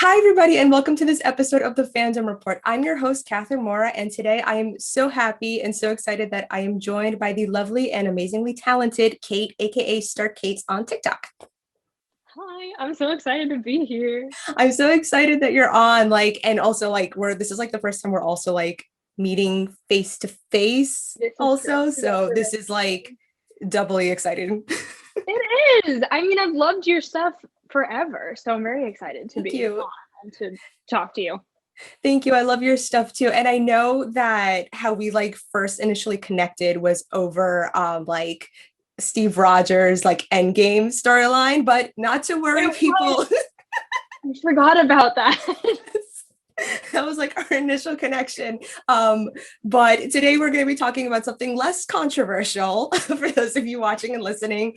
Hi, everybody, and welcome to this episode of the Fandom Report. I'm your host, Catherine Mora, and today I am so happy and so excited that I am joined by the lovely and amazingly talented Kate, aka Stark Kates, on TikTok. Hi, I'm so excited to be here. I'm so excited that you're on, and also we're this is the first time we're also meeting face to face, This is true. also. Yes, So this is doubly exciting. it is. I mean, I've loved your stuff forever, so I'm very excited to Thank be you. on and to talk to you. Thank you. I love your stuff too. And I know that how we first initially connected was over Steve Rogers Endgame storyline, but not to worry, It people. was. I forgot about that. That was our initial connection. But today we're going to be talking about something less controversial for those of you watching and listening.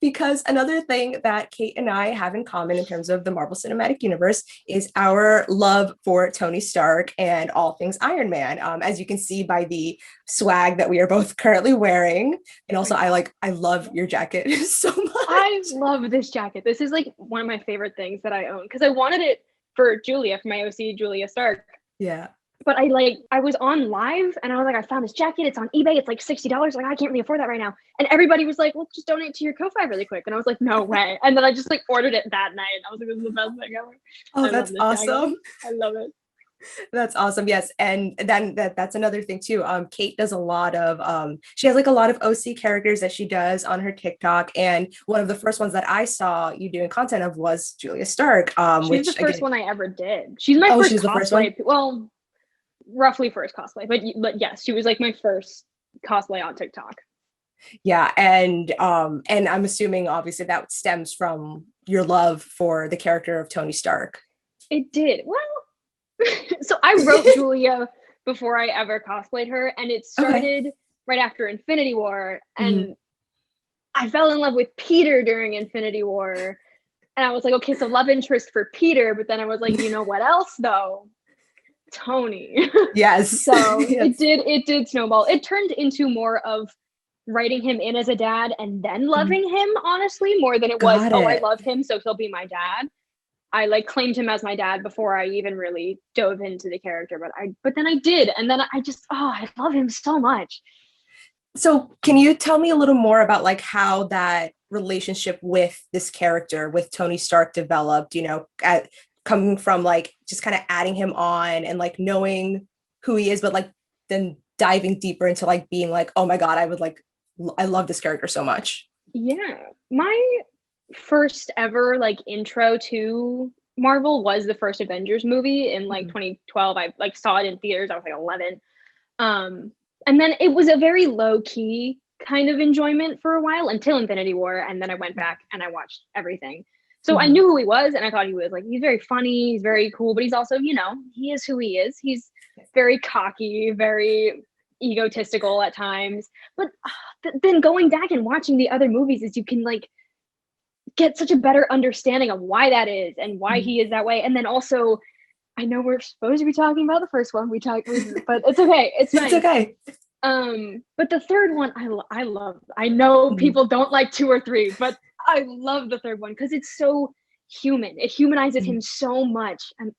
Because another thing that Kate and I have in common in terms of the Marvel Cinematic Universe is our love for Tony Stark and all things Iron Man. As you can see by the swag that we are both currently wearing. And also I love your jacket so much. I love this jacket. This is one of my favorite things that I own because I wanted it for Julia, for my OC Julia Stark. Yeah. But I was on live and I was like, I found this jacket. It's on eBay. It's like $60. I can't really afford that right now. And everybody was like, well, just donate to your Ko-Fi really quick. And I was like, no way. And then I just ordered it that night. I was like, this is the best thing ever. Oh, that's awesome. I love it. That's awesome. Yes. And then that's another thing too. Kate does a lot of she has a lot of OC characters that she does on her TikTok. And one of the first ones that I saw you doing content of was Julia Stark. She's the first one I ever did. She's my first cosplay. Well, roughly first cosplay, but yes, she was my first cosplay on TikTok. Yeah, and I'm assuming obviously that stems from your love for the character of Tony Stark. It did. Well, so I wrote Julia before I ever cosplayed her, and it started right after Infinity War, and I fell in love with Peter during Infinity War, and I was like, okay, so love interest for Peter, but then I was like, you know what else though? Tony. Yes. So yes. it did snowball. It turned into more of writing him in as a dad and then loving him, honestly, more than it was, I love him, so he'll be my dad. I claimed him as my dad before I even really dove into the character, but then I did, and then I just I love him so much. So can you tell me a little more about how that relationship with this character with Tony Stark developed, coming from just kind of adding him on and knowing who he is, but then diving deeper into being oh my God, I love this character so much. Yeah. My first ever intro to Marvel was the first Avengers movie in 2012. I saw it in theaters. I was 11. And then it was a very low key kind of enjoyment for a while until Infinity War, and then I went back and I watched everything. So I knew who he was, and I thought he was he's very funny, he's very cool, but he's also, he is who he is. He's very cocky, very egotistical at times. But then going back and watching the other movies is you can get such a better understanding of why that is and why he is that way. And then also, I know we're supposed to be talking about the first one but it's okay. It's fine. It's okay. But the third one, I love. I know people don't like 2 or 3, but I love the third one because it's so human. It humanizes him so much, and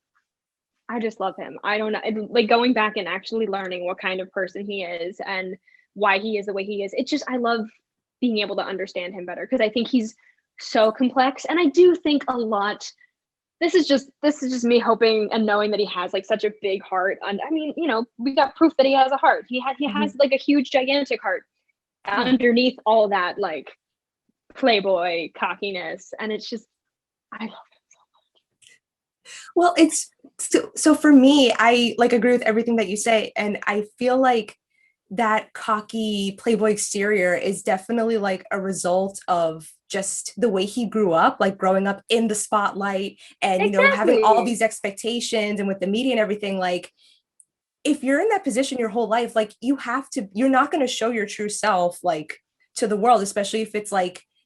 I just love him. I don't know, going back and actually learning what kind of person he is and why he is the way he is. It's just, I love being able to understand him better because I think he's so complex, and I do think a lot. This is just me hoping and knowing that he has such a big heart. And I mean, we got proof that he has a heart. He has a huge, gigantic heart underneath all that playboy cockiness, and it's just, I love him so much. Well, it's so for me, I agree with everything that you say, and I feel that cocky playboy exterior is definitely a result of just the way he grew up, growing up in the spotlight and having all these expectations, and with the media and everything. If you're in that position your whole life, you're not going to show your true self to the world, especially if it's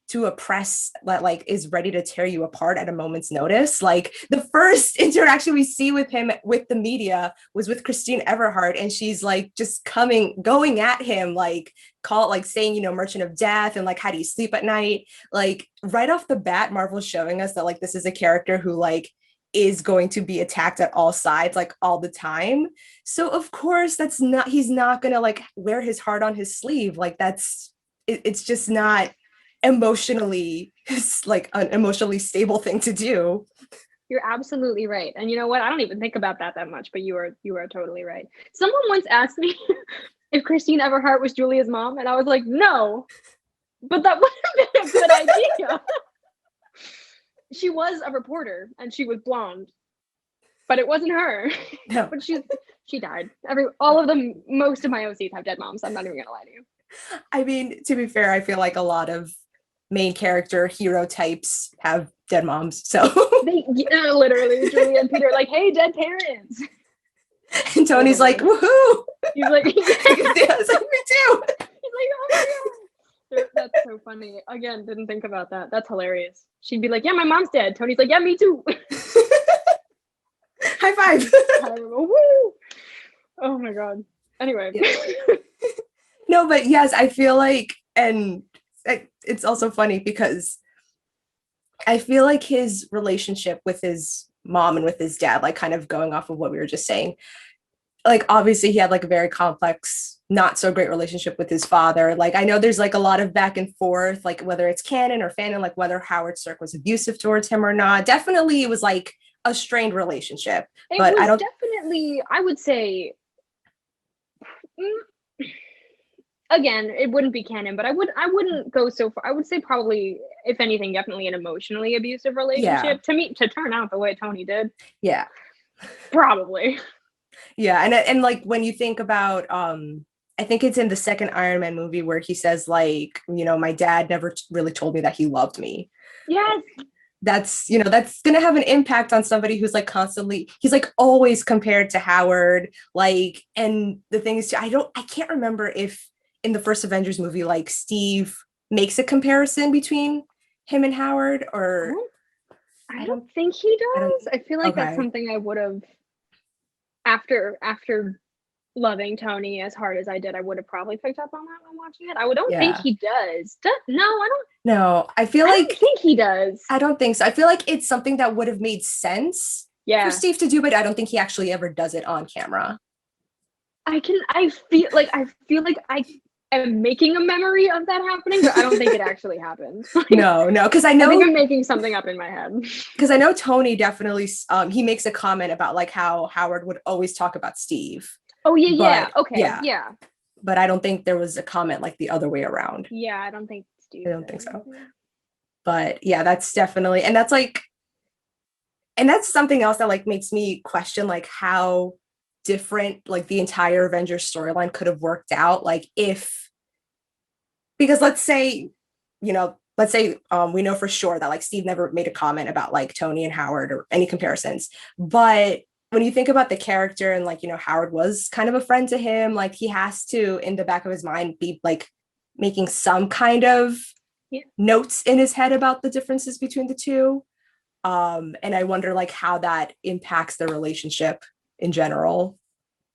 to a press that is ready to tear you apart at a moment's notice. The first interaction we see with him with the media was with Christine Everhart, and she's just going at him, saying, Merchant of Death, and how do you sleep at night? Right off the bat, Marvel's showing us that this is a character who is going to be attacked at all sides, like all the time. So of course he's not gonna like wear his heart on his sleeve. Like it's just not emotionally like an emotionally stable thing to do. You're absolutely right. And you know what? I don't even think about that much, but you are totally right. Someone once asked me if Christine Everhart was Julia's mom, and I was like, no, but that would have been a good idea. She was a reporter and she was blonde, but it wasn't her. No. But she died. All of them, most of my OCs have dead moms. I'm not even gonna lie to you. I mean, to be fair, I feel like a lot of main character hero types have dead moms. So literally, Julia and Peter are like, hey, dead parents. And Tony's like, woohoo! He's like, I was like, me too. He's like, oh my god. That's so funny. Again, didn't think about that. That's hilarious. She'd be like, yeah, my mom's dead. Tony's like, yeah, me too. High five. Woo! Oh my god. Anyway. Yeah. No, but yes, I feel like, and it's also funny because I feel like his relationship with his mom and with his dad, like kind of going off of what we were just saying, like obviously he had like a very complex, not so great relationship with his father. Like I know there's like a lot of back and forth, like whether it's canon or fanon, like whether Howard Stark was abusive towards him or not. Definitely it was like a strained relationship. But I don't definitely, I would say, again, it wouldn't be canon, but I wouldn't go so far. I would say probably, if anything, definitely an emotionally abusive relationship to turn out the way Tony did. Yeah. Probably. Yeah, and like when you think about I think it's in the second Iron Man movie where he says like, you know, my dad never really told me that he loved me. Yes. That's, you know, that's going to have an impact on somebody who's like constantly, he's like always compared to Howard, like, and the thing is, I can't remember if in the first Avengers movie, like Steve makes a comparison between him and Howard, or I don't think he does. I feel like okay. That's something I would have, after loving Tony as hard as I did, I would have probably picked up on that when watching it. I don't think he does. No, I don't. No, I don't think he does. I don't think so. I feel like it's something that would have made sense for Steve to do, but I don't think he actually ever does it on camera. I feel like I am making a memory of that happening, but I don't think it actually happened. No, because I think I'm making something up in my head. Because I know Tony definitely, he makes a comment about like how Howard would always talk about Steve. Oh, yeah. Okay. Yeah. But I don't think there was a comment like the other way around. Yeah, I don't think Steve. I don't think so. But yeah, that's definitely, and that's something else that like makes me question like how different like the entire Avengers storyline could have worked out. Like because let's say we know for sure that like Steve never made a comment about like Tony and Howard or any comparisons. But when you think about the character and like, you know, Howard was kind of a friend to him, like he has to, in the back of his mind, be like making some kind of notes in his head about the differences between the two. And I wonder like how that impacts the relationship in general.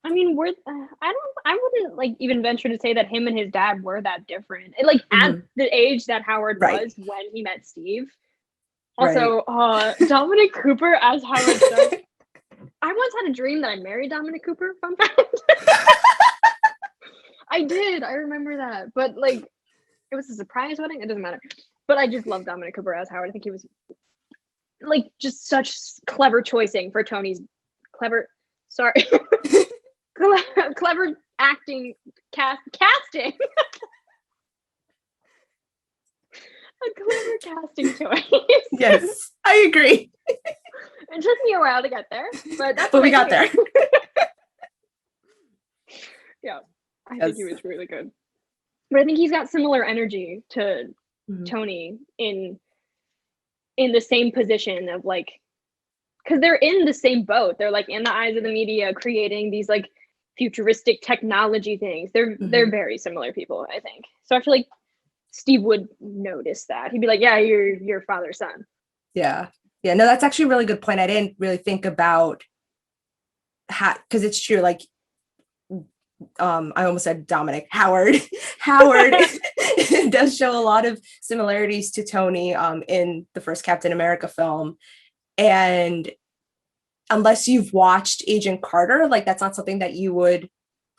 I mean, I wouldn't like even venture to say that him and his dad were that different. Like at the age that Howard was when he met Steve. Also, Dominic Cooper as Howard Stark. I once had a dream that I married Dominic Cooper. Fun fact. I did. I remember that. But like, it was a surprise wedding. It doesn't matter. But I just love Dominic Cooper as Howard. I think he was like just such clever choicing for Tony's clever acting casting. A clever casting choice. Yes, I agree. It took me a while to get there, but we got there. Yeah, I think he was really good. But I think he's got similar energy to Tony in the same position of like, because they're in the same boat. They're like in the eyes of the media, creating these like futuristic technology things. They're very similar people, I think. So I feel like Steve would notice that. He'd be like, yeah, you're your father's son. Yeah. No, that's actually a really good point. I didn't really think about how, because it's true. Like, I almost said Dominic. Howard does show a lot of similarities to Tony in the first Captain America film. And unless you've watched Agent Carter, like that's not something that you would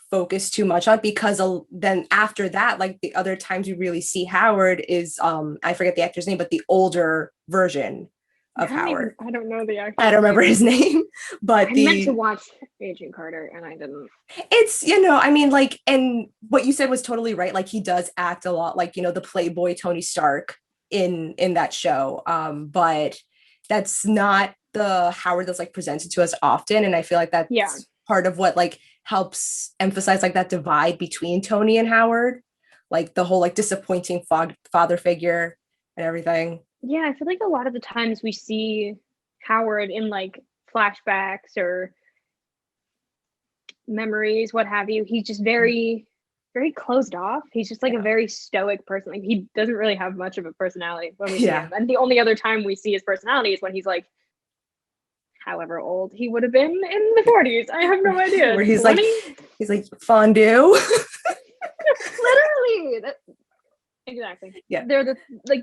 focus too much on, because then after that, like the other times you really see Howard is I forget the actor's name, but the older version of Howard. I don't know the actor. I don't remember his name, but I meant to watch Agent Carter and I didn't. It's, you know, I mean, like, and what you said was totally right. Like he does act a lot like, you know, the Playboy Tony Stark in that show. But that's not the Howard that's like presented to us often. And I feel like that's part of what like helps emphasize like that divide between Tony and Howard, like the whole like disappointing father figure and everything. Yeah, I feel like a lot of the times we see Howard in like flashbacks or memories, what have you. He's just very, very closed off. He's just like a very stoic person. Like he doesn't really have much of a personality when we see him. And the only other time we see his personality is when he's like, however old he would have been in the 40s. I have no idea. Where he's 20? He's like fondue. Literally. Exactly. Yeah. They're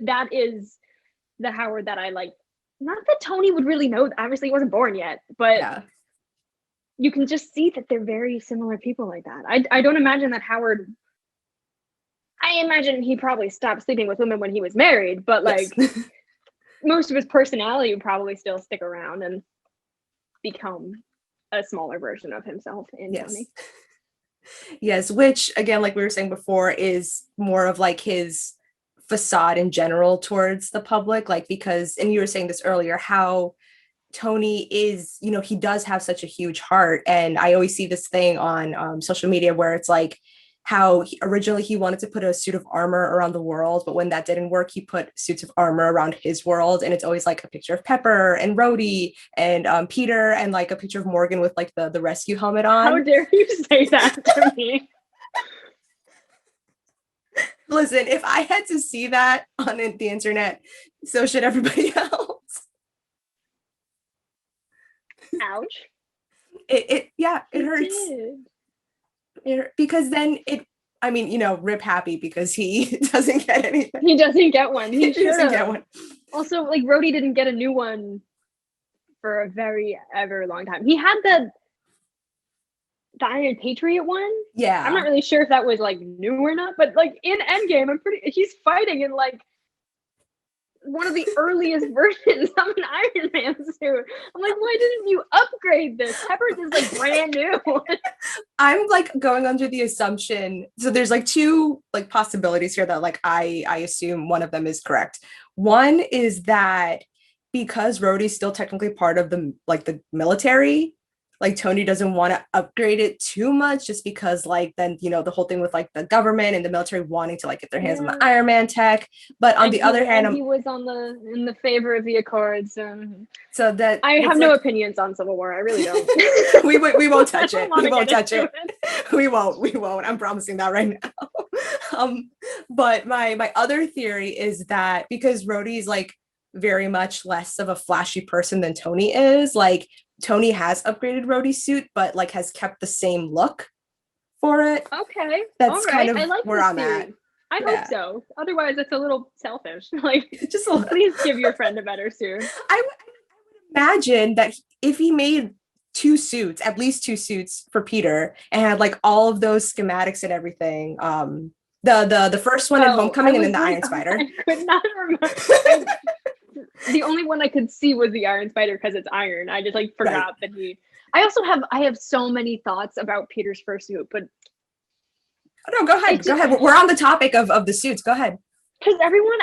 that is the Howard that I like. Not that Tony would really know. Obviously, he wasn't born yet, but you can just see that they're very similar people like that. I don't imagine that Howard. I imagine he probably stopped sleeping with women when he was married, but like most of his personality would probably still stick around and become a smaller version of himself in Tony. Yes, which again, like we were saying before, is more of like his facade in general towards the public, like because, and you were saying this earlier, how Tony is, you know, he does have such a huge heart. And I always see this thing on social media where it's like how originally he wanted to put a suit of armor around the world, but when that didn't work, he put suits of armor around his world. And it's always like a picture of Pepper and Rhodey and Peter and like a picture of Morgan with like the rescue helmet on. How dare you say that to me? Listen, if I had to see that on the internet, so should everybody else. Ouch. It hurts. Because then I mean, you know, rip Happy because he doesn't get anything. He doesn't get one. He doesn't get one. Also, like Rhodey didn't get a new one for a very ever long time. He had the Iron Patriot one. Yeah. I'm not really sure if that was like new or not, but like in Endgame, he's fighting in like one of the earliest versions of an Iron Man suit. I'm like, why didn't you upgrade this? Pepper's is like brand new. I'm like going under the assumption, so there's like two like possibilities here that like I assume one of them is correct. One is that because Rhodey's still technically part of the military, like Tony doesn't want to upgrade it too much just because like then, you know, the whole thing with like the government and the military wanting to like get their hands on the Iron Man tech. But on the other hand, he was in the favor of the Accords. So that I have no opinions on Civil War. I really don't. we won't touch it. We won't touch it. We won't. I'm promising that right now. But my other theory is that because Rhodey's like very much less of a flashy person than Tony is, like Tony has upgraded Rhodey's suit, but like has kept the same look for it. Okay. That's kind of I like where I'm at. I hope so. Otherwise, it's a little selfish. Like, just please give your friend a better suit. I would imagine that if he made at least two suits for Peter, and had like all of those schematics and everything. The first one in Homecoming and then the Iron Spider. I could not remember. The only one I could see was the Iron Spider because it's iron. I just like forgot that I have so many thoughts about Peter's fursuit, but no, go ahead. Go ahead. We're on the topic of the suits. Go ahead. Because everyone,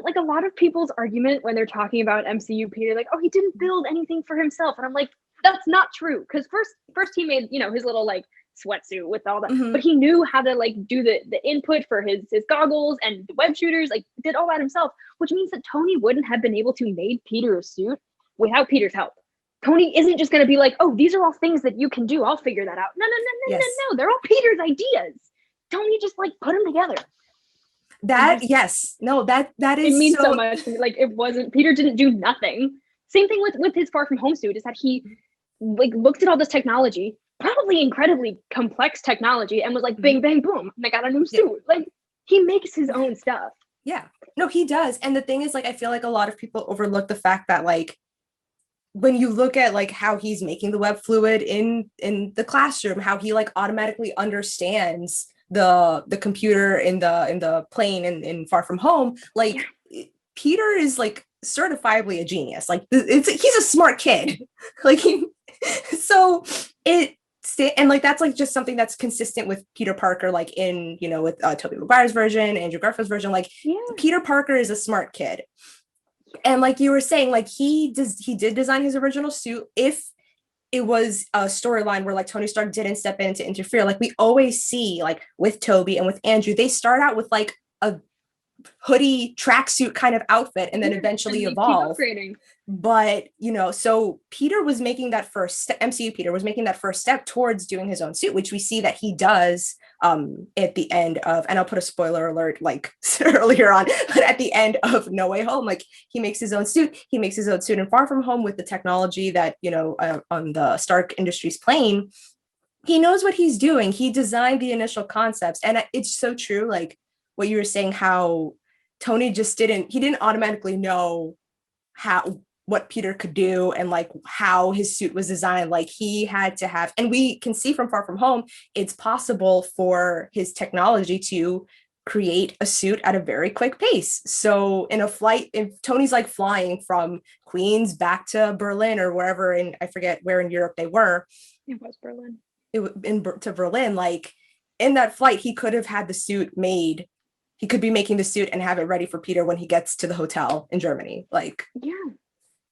like a lot of people's argument when they're talking about MCU Peter, like, oh, he didn't build anything for himself, and I'm like, that's not true. Because first he made, you know, his little like sweatsuit with all that, but he knew how to like do the input for his goggles and the web shooters, like did all that himself, which means that Tony wouldn't have been able to make Peter a suit without Peter's help. Tony isn't just going to be like, oh, these are all things that you can do, I'll figure that out. No, they're all Peter's ideas. Tony just like put them together. That is, it means so much. Like it wasn't, Peter didn't do nothing. Same thing with his Far From Home suit, is that he like looked at all this technology, probably incredibly complex technology, and was like, bang, bang, boom, I got a new suit. Like, he makes his own stuff. Yeah. No, he does. And the thing is, like, I feel like a lot of people overlook the fact that, like, when you look at like how he's making the web fluid in the classroom, how he like automatically understands the computer in the plane in Far From Home, like Peter is like certifiably a genius. Like he's a smart kid. Like so it and like that's like just something that's consistent with Peter Parker, like in, you know, with Tobey Maguire's version, Andrew Garfield's version. Like Peter Parker is a smart kid. And like you were saying, like he did design his original suit. If it was a storyline where like Tony Stark didn't step in to interfere, like we always see like with Toby and with Andrew, they start out with like a hoodie tracksuit kind of outfit and then eventually evolve. But, you know, so Peter was making that first MCU Peter was making that first step towards doing his own suit, which we see that he does at the end of, and I'll put a spoiler alert like earlier on, but at the end of No Way Home, like he makes his own suit. He makes his own suit in Far From Home with the technology that, you know, on the Stark Industries plane. He knows what he's doing. He designed the initial concepts. And it's so true, like what you were saying, how Tony just didn't automatically know what Peter could do and like how his suit was designed. Like he had to have, and we can see from Far From Home, it's possible for his technology to create a suit at a very quick pace. So in a flight, if Tony's like flying from Queens back to Berlin or wherever, in I forget where in Europe they were. It was Berlin. To Berlin, like in that flight, he could have had the suit made. He could be making the suit and have it ready for Peter when he gets to the hotel in Germany. Like, yeah.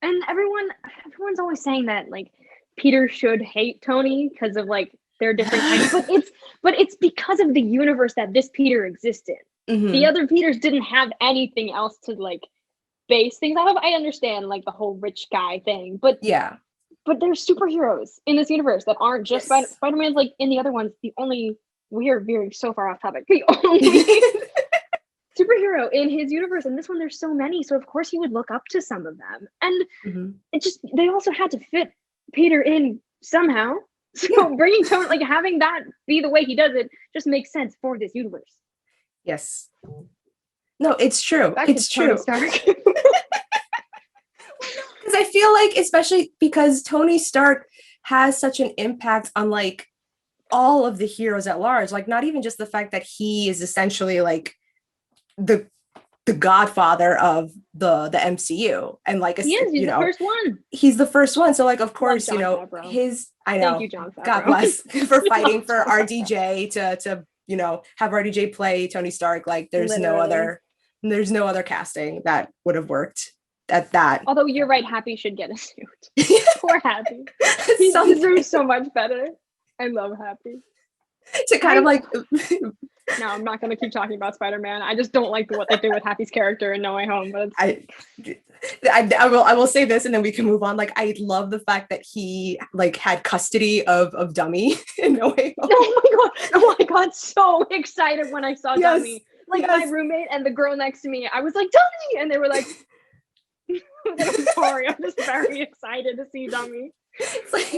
And everyone's always saying that like Peter should hate Tony because of like their different kinds, but it's because of the universe that this Peter existed. Mm-hmm. The other Peters didn't have anything else to like base things off of. I understand like the whole rich guy thing, but there's superheroes in this universe that aren't just Spider-Man's like in the other ones. We are veering so far off topic. The only superhero in his universe, and this one there's so many, so of course he would look up to some of them, and it just, they also had to fit Peter in somehow, so bringing Tony, like having that be the way he does it, just makes sense for this universe. Yes, no, it's true. It's true. Because I feel like, especially because Tony Stark has such an impact on like all of the heroes at large, like not even just the fact that he is essentially like the godfather of the MCU, and like he's the first one. He's the first one, so like of course, you know, I know. Thank you, John Favreau. God bless for fighting for RDJ to you know have RDJ play Tony Stark. Like there's no other casting that would have worked at that. Although you're right, Happy should get a suit. Poor Happy. He deserves so much better. I love Happy. To kind of like no, I'm not going to keep talking about Spider-Man. I just don't like what they do with Happy's character in No Way Home. But I will say this, and then we can move on. Like, I love the fact that he like had custody of Dummy in No Way Home. Oh my god! So excited when I saw Dummy. Like my roommate and the girl next to me, I was like Dummy, and they were like, "I'm sorry, I'm just very excited to see Dummy." It's like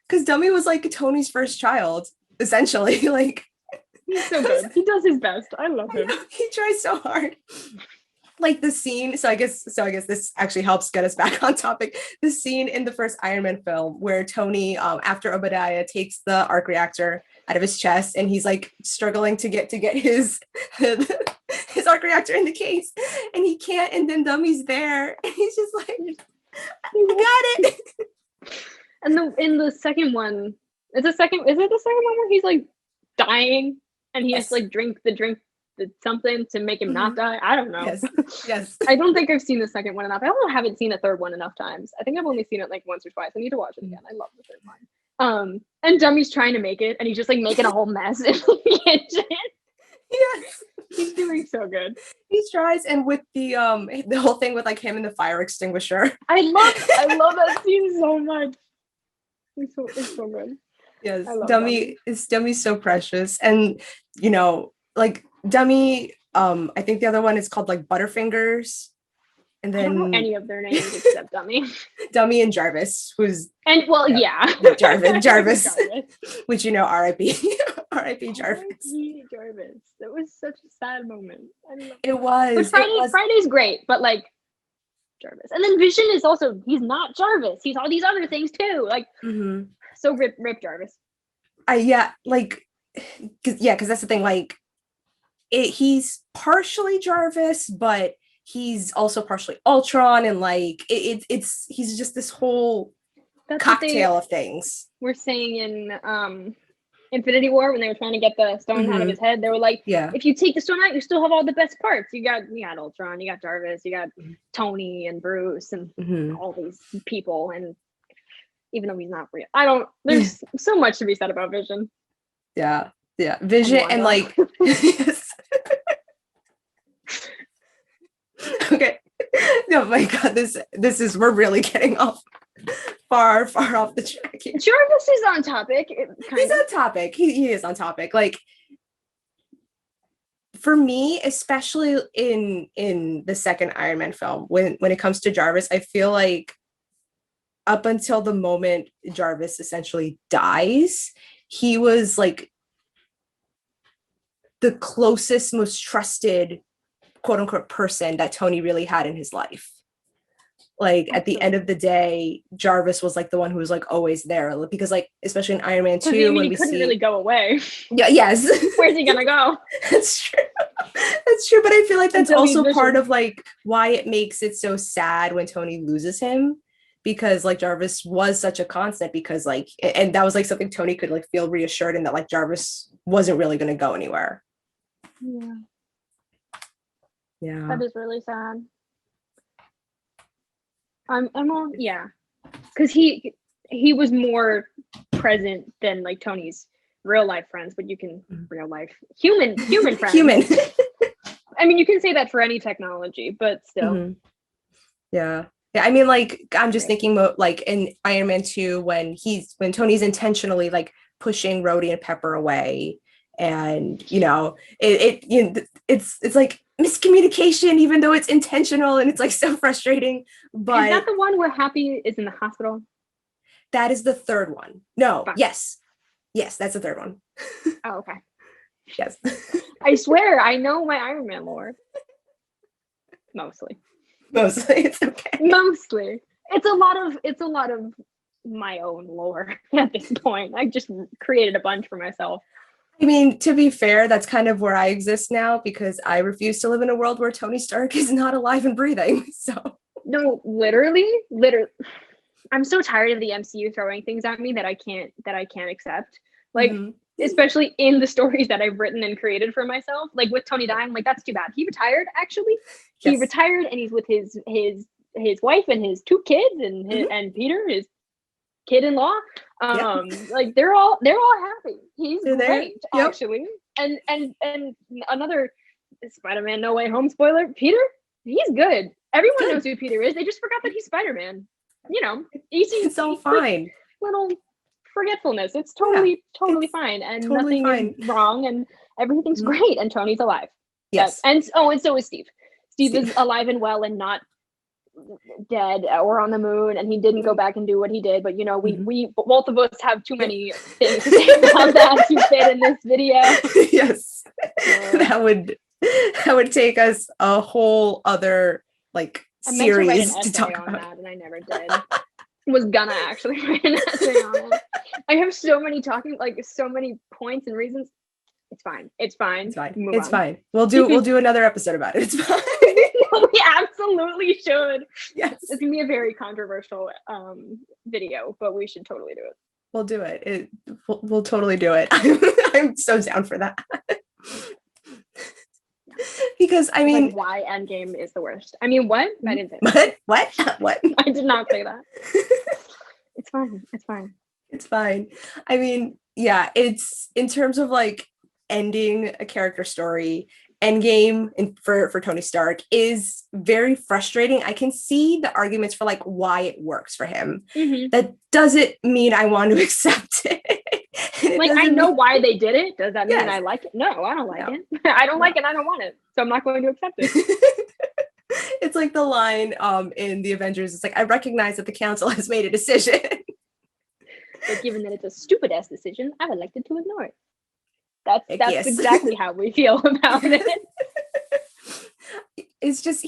because Dummy was like Tony's first child, essentially. Like. He's so good. He does his best. I love him. He tries so hard. Like the scene, so I guess this actually helps get us back on topic. The scene in the first Iron Man film where Tony, after Obadiah takes the arc reactor out of his chest, and he's like struggling to get his his arc reactor in the case, and he can't, and then Dummy's there, and he's just like, I got it. And in the second one, is it the second one where he's like dying? And he has to like drink something to make him not die. I don't know. Yes. I don't think I've seen the second one enough. I also haven't seen the third one enough times. I think I've only seen it like once or twice. I need to watch it again. I love the third one. And Dummy's trying to make it, and he's just like making a whole mess in the kitchen. Yes. He's doing so good. He tries, and with the whole thing with like him and the fire extinguisher. I love that scene so much. It's so good. Yes, Dummy's so precious. And you know, like Dummy, I think the other one is called like Butterfingers. And then I don't know any of their names except Dummy. Dummy and Jarvis, who's Jarvis. Which, you know, R.I.P. R.I.P. Jarvis. R.I.P. Jarvis. That was such a sad moment. It was. But Friday's great, but like Jarvis. And then Vision is also, he's not Jarvis. He's all these other things too. Like, so rip Jarvis. Yeah, like, because that's the thing. Like, he's partially Jarvis, but he's also partially Ultron, and like, he's just this whole cocktail of things. We're saying in Infinity War, when they were trying to get the stone out of his head, they were like, if you take the stone out, you still have all the best parts. You got Ultron, you got Jarvis, you got Tony and Bruce and all these people. And even though he's not real, there's so much to be said about Vision. Yeah. Vision and like, okay. No, my God, this is, we're really getting off far off the track here. Jarvis is on topic. He's on topic. He is on topic. Like, for me, especially in the second Iron Man film, when it comes to Jarvis, I feel like up until the moment Jarvis essentially dies, he was like the closest, most trusted, quote unquote, person that Tony really had in his life. Like, at the end of the day, Jarvis was like the one who was like always there, because like, especially in Iron Man 2, when he couldn't really go away. Yes. Where's he gonna go? That's true. But I feel like that's also part of like why it makes it so sad when Tony loses him, because like Jarvis was such a constant, because like, and that was like something Tony could like feel reassured in, that like Jarvis wasn't really going to go anywhere. Yeah, that is really sad. I'm on, because he was more present than like Tony's real life friends, but you can real life human friends. I mean, you can say that for any technology, but still. Yeah. I mean, like, I'm just thinking about like in Iron Man 2, when Tony's intentionally like pushing Rhodey and Pepper away, and it's like miscommunication, even though it's intentional, and it's like so frustrating. But is that the one where Happy is in the hospital? That is the third one. No, yes, that's the third one. Oh, okay. Yes. I swear, I know my Iron Man lore. Mostly, it's okay. Mostly, it's a lot of my own lore at this point. I just created a bunch for myself. I mean, to be fair, that's kind of where I exist now, because I refuse to live in a world where Tony Stark is not alive and breathing. So no, literally, I'm so tired of the MCU throwing things at me that I can't accept. Like, especially in the stories that I've written and created for myself. Like with Tony dying, like, that's too bad. He retired, actually. He retired, and he's with his wife and his 2 kids, and and Peter, his kid-in-law. Like, they're all happy. He's great, actually. And another Spider-Man No Way Home spoiler, Peter, he's good. Everyone knows who Peter is. They just forgot that he's Spider-Man. It's all fine. Little forgetfulness. It's totally fine, and nothing is wrong, and everything's great, and Tony's alive. Yes. And so is Steve. Steve is alive and well and not dead or on the moon, and he didn't go back and do what he did, but we both of us have too many things to say about that to fit in this video. Yes. That would take us a whole other like series to talk about that, and I never did. Was gonna actually write an essay on it. I have so many points and reasons. It's fine. It's fine. We'll do another episode about it. It's fine. We absolutely should. Yes. It's gonna be a very controversial video, but we should totally do it. We'll do it. We'll totally do it. I'm so down for that. Because I mean, like, why Endgame is the worst. I mean, what? I didn't say that. What? I did not say that. It's fine. I mean, yeah, it's in terms of like ending a character story, Endgame for Tony Stark is very frustrating. I can see the arguments for like why it works for him. That doesn't mean I want to accept it. Like, I know why they did it. Does that mean I like it? No, I don't like it. I don't like it. I don't want it. So I'm not going to accept it. It's like the line in the Avengers. It's like, I recognize that the council has made a decision. But given that it's a stupid ass decision, I've elected to ignore it. That's exactly how we feel about it. It's just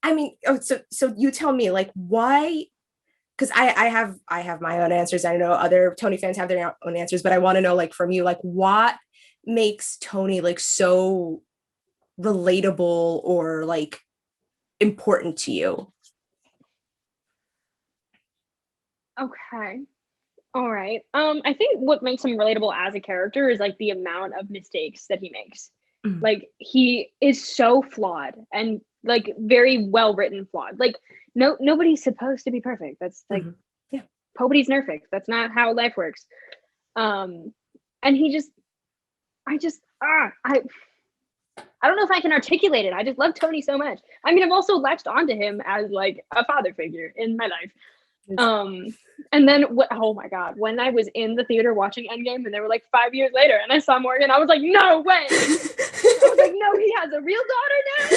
I mean, so you tell me, like, why? Because I have my own answers. I know other Tony fans have their own answers, but I want to know, like, from you, like, what makes Tony like so relatable or like important to you? Okay. All right. I think what makes him relatable as a character is like the amount of mistakes that he makes. Mm-hmm. Like he is so flawed and like very well written flawed. Like nobody's supposed to be perfect. That's like Mm-hmm. Yeah. nobody's perfect. That's not how life works. Um and he just I just I don't know if I can articulate it. I just love Tony so much. I mean, I've also latched onto him as like a father figure in my life. Um, and then oh my god, when I was in the theater watching Endgame and they were like 5 years later and I saw Morgan, I was like, no way. I was like, no, he has a real daughter now.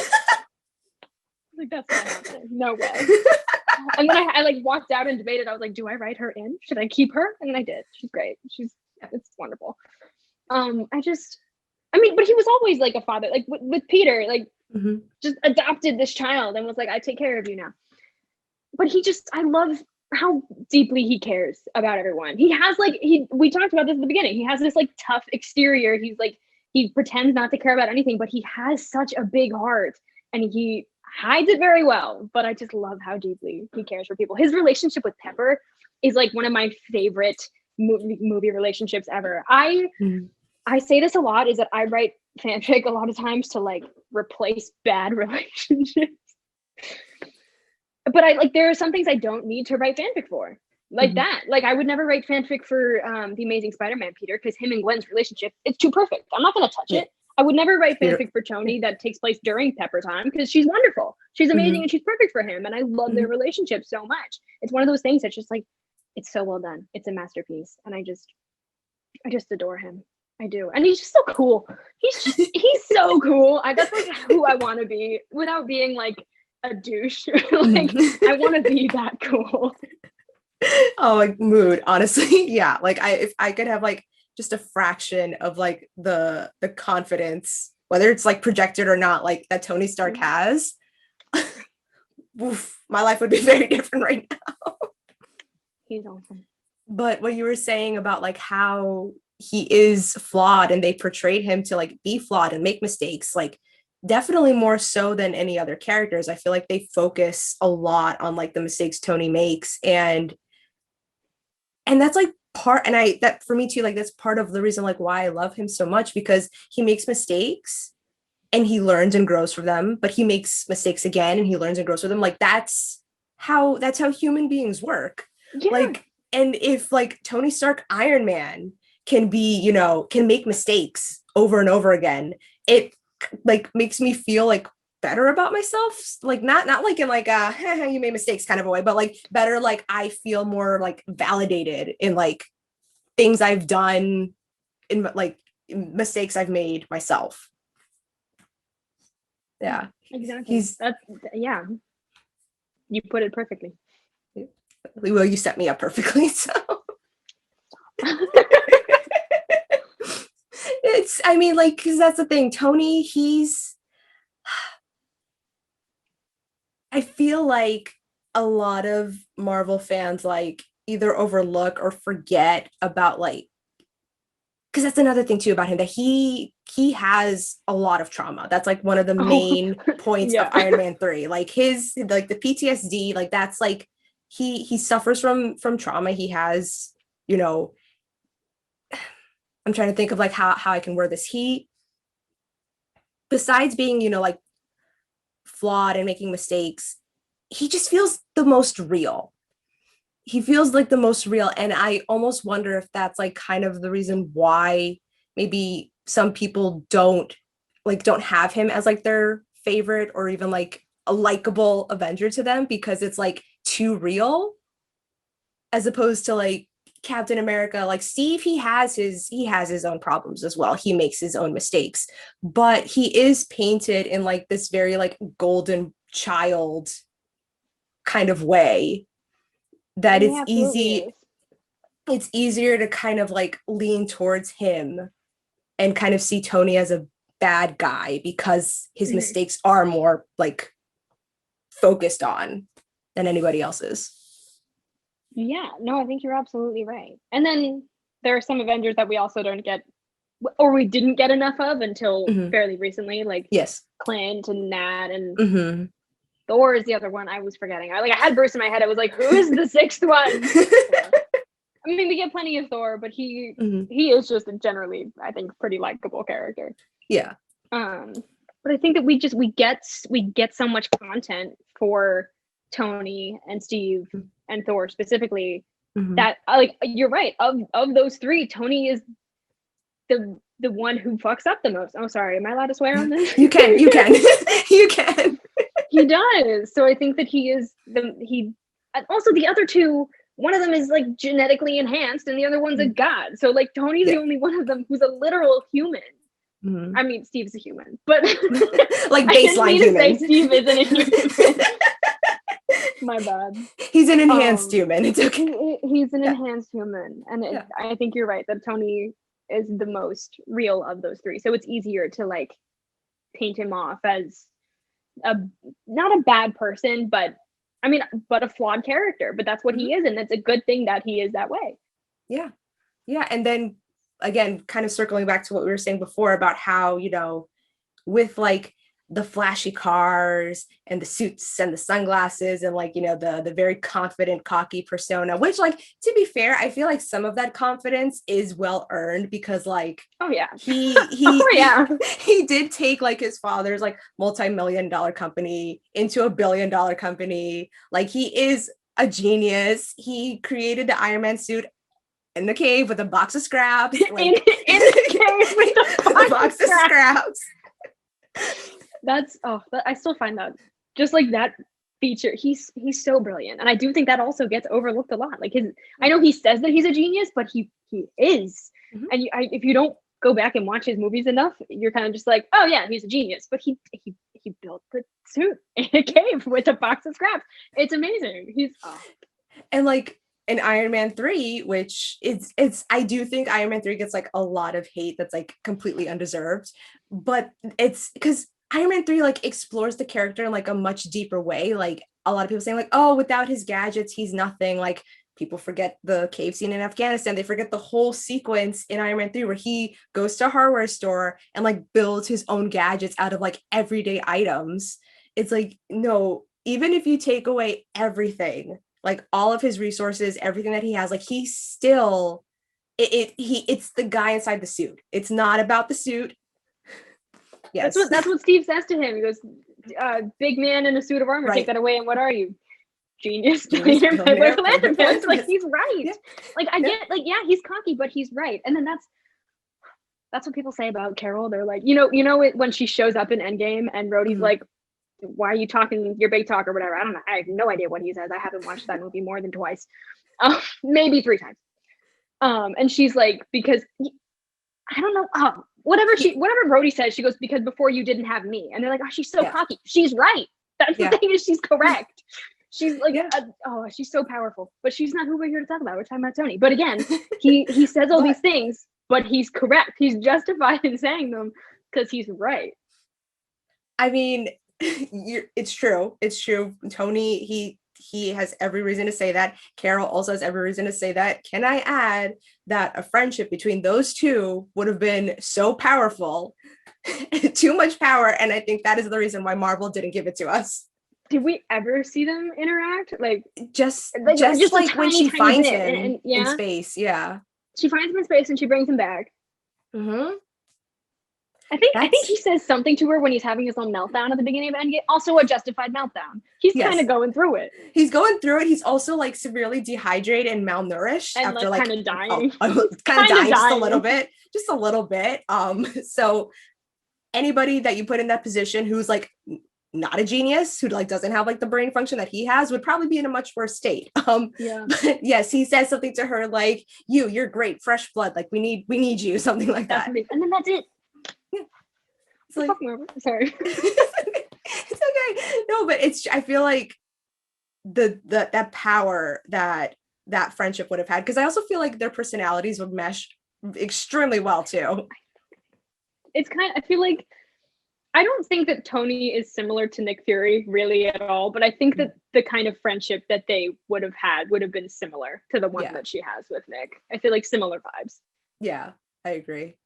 Like, that's not happening. No way. And then I like walked out and debated. I was like, do I write her in? Should I keep her? And then I did. She's great. It's wonderful. I mean, but he was always like a father, like with Peter, like Mm-hmm. just adopted this child and was like, I take care of you now. But I love how deeply he cares about everyone. He has like, we talked about this at the beginning. He has this like tough exterior. He's like, he pretends not to care about anything, but he has such a big heart and he hides it very well. But I just love how deeply he cares for people. His relationship with Pepper is like one of my favorite movie relationships ever. I say this a lot, is that I write fanfic a lot of times to like replace bad relationships. But I like, there are some things I don't need to write fanfic for, like Mm-hmm. that. Like I would never write fanfic for the Amazing Spider-Man Peter, because him and Gwen's relationship, it's too perfect. I'm not going to touch Yeah. it. I would never write Peter. fanfic for Tony that takes place during Pepper time, because she's wonderful. She's amazing Mm-hmm. and she's perfect for him. And I love their Mm-hmm. relationship so much. It's one of those things that's just like, it's so well done. It's a masterpiece. And I just adore him. I do. And he's just so cool. He's so cool. That's like who I want to be without being like a douche. Like I want to be that cool. Oh, like mood, honestly. Yeah. Like if I could have like just a fraction of like the confidence, whether it's like projected or not, like that Tony Stark has, oof, my life would be very different right now. He's awesome. But what you were saying about like how he is flawed and they portrayed him to like be flawed and make mistakes, like definitely more so than any other characters. I feel like they focus a lot on like the mistakes Tony makes, and that's like part, and I that for me too, like that's part of the reason like why I love him so much, because he makes mistakes and he learns and grows from them, but he makes mistakes again and he learns and grows from them. Like that's how human beings work. Yeah. Like, and if like Tony Stark Iron Man can be, can make mistakes over and over again, it like makes me feel like better about myself, like not like in like a you made mistakes kind of a way, but like better, like I feel more like validated in like things I've done, in like mistakes I've made myself. Yeah. Exactly. Yeah. You put it perfectly. Well, you set me up perfectly, so it's, I mean, like, because that's the thing, Tony, I feel like a lot of Marvel fans like either overlook or forget about like, because that's another thing too about him, that he has a lot of trauma. That's like one of the main points of Iron Man 3. Like his like the PTSD, like that's like he suffers from trauma. He has, I'm trying to think of like how I can word this. He, besides being, like flawed and making mistakes, he just feels the most real. He feels like the most real. And I almost wonder if that's like kind of the reason why maybe some people don't have him as like their favorite or even like a likable Avenger to them, because it's like too real, as opposed to like Captain America. Like Steve, he has his own problems as well. He makes his own mistakes, but he is painted in like this very like golden child kind of way that it's easier to kind of like lean towards him and kind of see Tony as a bad guy, because his mistakes are more like focused on than anybody else's. Yeah, no, I think you're absolutely right. And then there are some Avengers that we also don't get, or we didn't get enough of until fairly recently, like yes, Clint and Nat and Thor is the other one I was forgetting. I had Bruce in my head. I was like, who is the sixth one? I mean, we get plenty of Thor, but he is just a generally, I think, pretty likable character. Yeah. But I think that we get so much content for Tony and Steve and Thor specifically that you're right. Of those three, Tony is the one who fucks up the most. Oh, sorry. Am I allowed to swear on this? You can. You can. He does. So I think that he is also the other two, one of them is like genetically enhanced and the other one's a god. So like Tony's the only one of them who's a literal human. I mean, Steve's a human, but like baseline human. I didn't mean to say Steve isn't a human. My bad. He's an enhanced human. It's okay. He's an enhanced human. And I think you're right that Tony is the most real of those three. So it's easier to like paint him off as not a bad person, but a flawed character. But that's what he is, and it's a good thing that he is that way. Yeah. And then again, kind of circling back to what we were saying before about how, with like the flashy cars and the suits and the sunglasses and like, the very confident, cocky persona, which like, to be fair, I feel like some of that confidence is well earned because like, he did take like his father's like multi-million-dollar company into a billion-dollar company. Like he is a genius. He created the Iron Man suit in the cave with a box of scraps. Like, in the cave with a box of scraps. I still find that just like that feature. He's so brilliant, and I do think that also gets overlooked a lot. Like I know he says that he's a genius, but he is. And if you don't go back and watch his movies enough, you're kind of just like, oh yeah, he's a genius. But he built the suit in a cave with a box of scraps. It's amazing. And like in Iron Man 3, which I do think Iron Man 3 gets like a lot of hate that's like completely undeserved, but it's because Iron Man 3 like explores the character in like a much deeper way. Like a lot of people saying like, oh, without his gadgets, he's nothing. Like people forget the cave scene in Afghanistan. They forget the whole sequence in Iron Man 3 where he goes to a hardware store and like builds his own gadgets out of like everyday items. It's like, no, even if you take away everything, like all of his resources, everything that he has, like he still, it's the guy inside the suit. It's not about the suit. Yes. That's what Steve says to him. He goes, big man in a suit of armor, take that away. And what are you? Genius, billionaire, philanthropist. Like he's right. Yeah. Like I get, like, yeah, he's cocky, but he's right. And then that's what people say about Carol. They're like, when she shows up in Endgame and Rhodey's like, why are you talking your big talk or whatever? I don't know. I have no idea what he says. I haven't watched that movie more than twice. Maybe 3 times. And she's like, because I don't know. Whatever Rhodey says, she goes, because before you didn't have me. And they're like, oh, she's so cocky. She's right. That's the thing, is she's correct. She's like, she's so powerful, but she's not who we're here to talk about. We're talking about Tony. But again, he says all these things, but he's correct. He's justified in saying them because he's right. I mean, it's true. It's true. Tony, he has every reason to say that. Carol also has every reason to say that. Can I add that a friendship between those two would have been so powerful, too much power, and I think that is the reason why Marvel didn't give it to us. Did we ever see them interact? Like just like when she finds him in space, yeah. She finds him in space and she brings him back. I think he says something to her when he's having his own meltdown at the beginning of Endgame. Also a justified meltdown. He's kind of going through it. He's going through it. He's also like severely dehydrated and malnourished and after like kind of dying. Kind of dying just a little bit. So anybody that you put in that position who's like not a genius, who like doesn't have like the brain function that he has, would probably be in a much worse state. But yes, he says something to her like, you're great, fresh blood, like we need you, something like that. And then that's it. It's like, sorry. It's okay. No, but I feel like that power that friendship would have had, because I also feel like their personalities would mesh extremely well too. It's kind of, I feel like I don't think that Tony is similar to Nick Fury really at all, but I think that the kind of friendship that they would have had would have been similar to the one that she has with Nick. I feel like similar vibes. Yeah, I agree.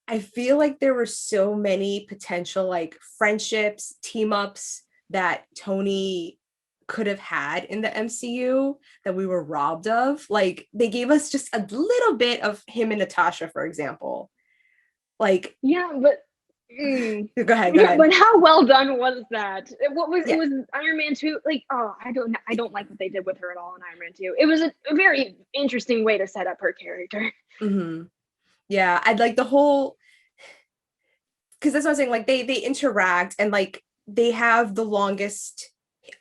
I feel like there were so many potential like friendships, team ups that Tony could have had in the MCU that we were robbed of. Like they gave us just a little bit of him and Natasha, for example. Like yeah, but go ahead. But how well done was that? It was Iron Man 2. Like, I don't like what they did with her at all in Iron Man 2. It was a very interesting way to set up her character. Mm-hmm. Yeah, I'd like the whole, because that's what I'm saying, like they interact and like they have the longest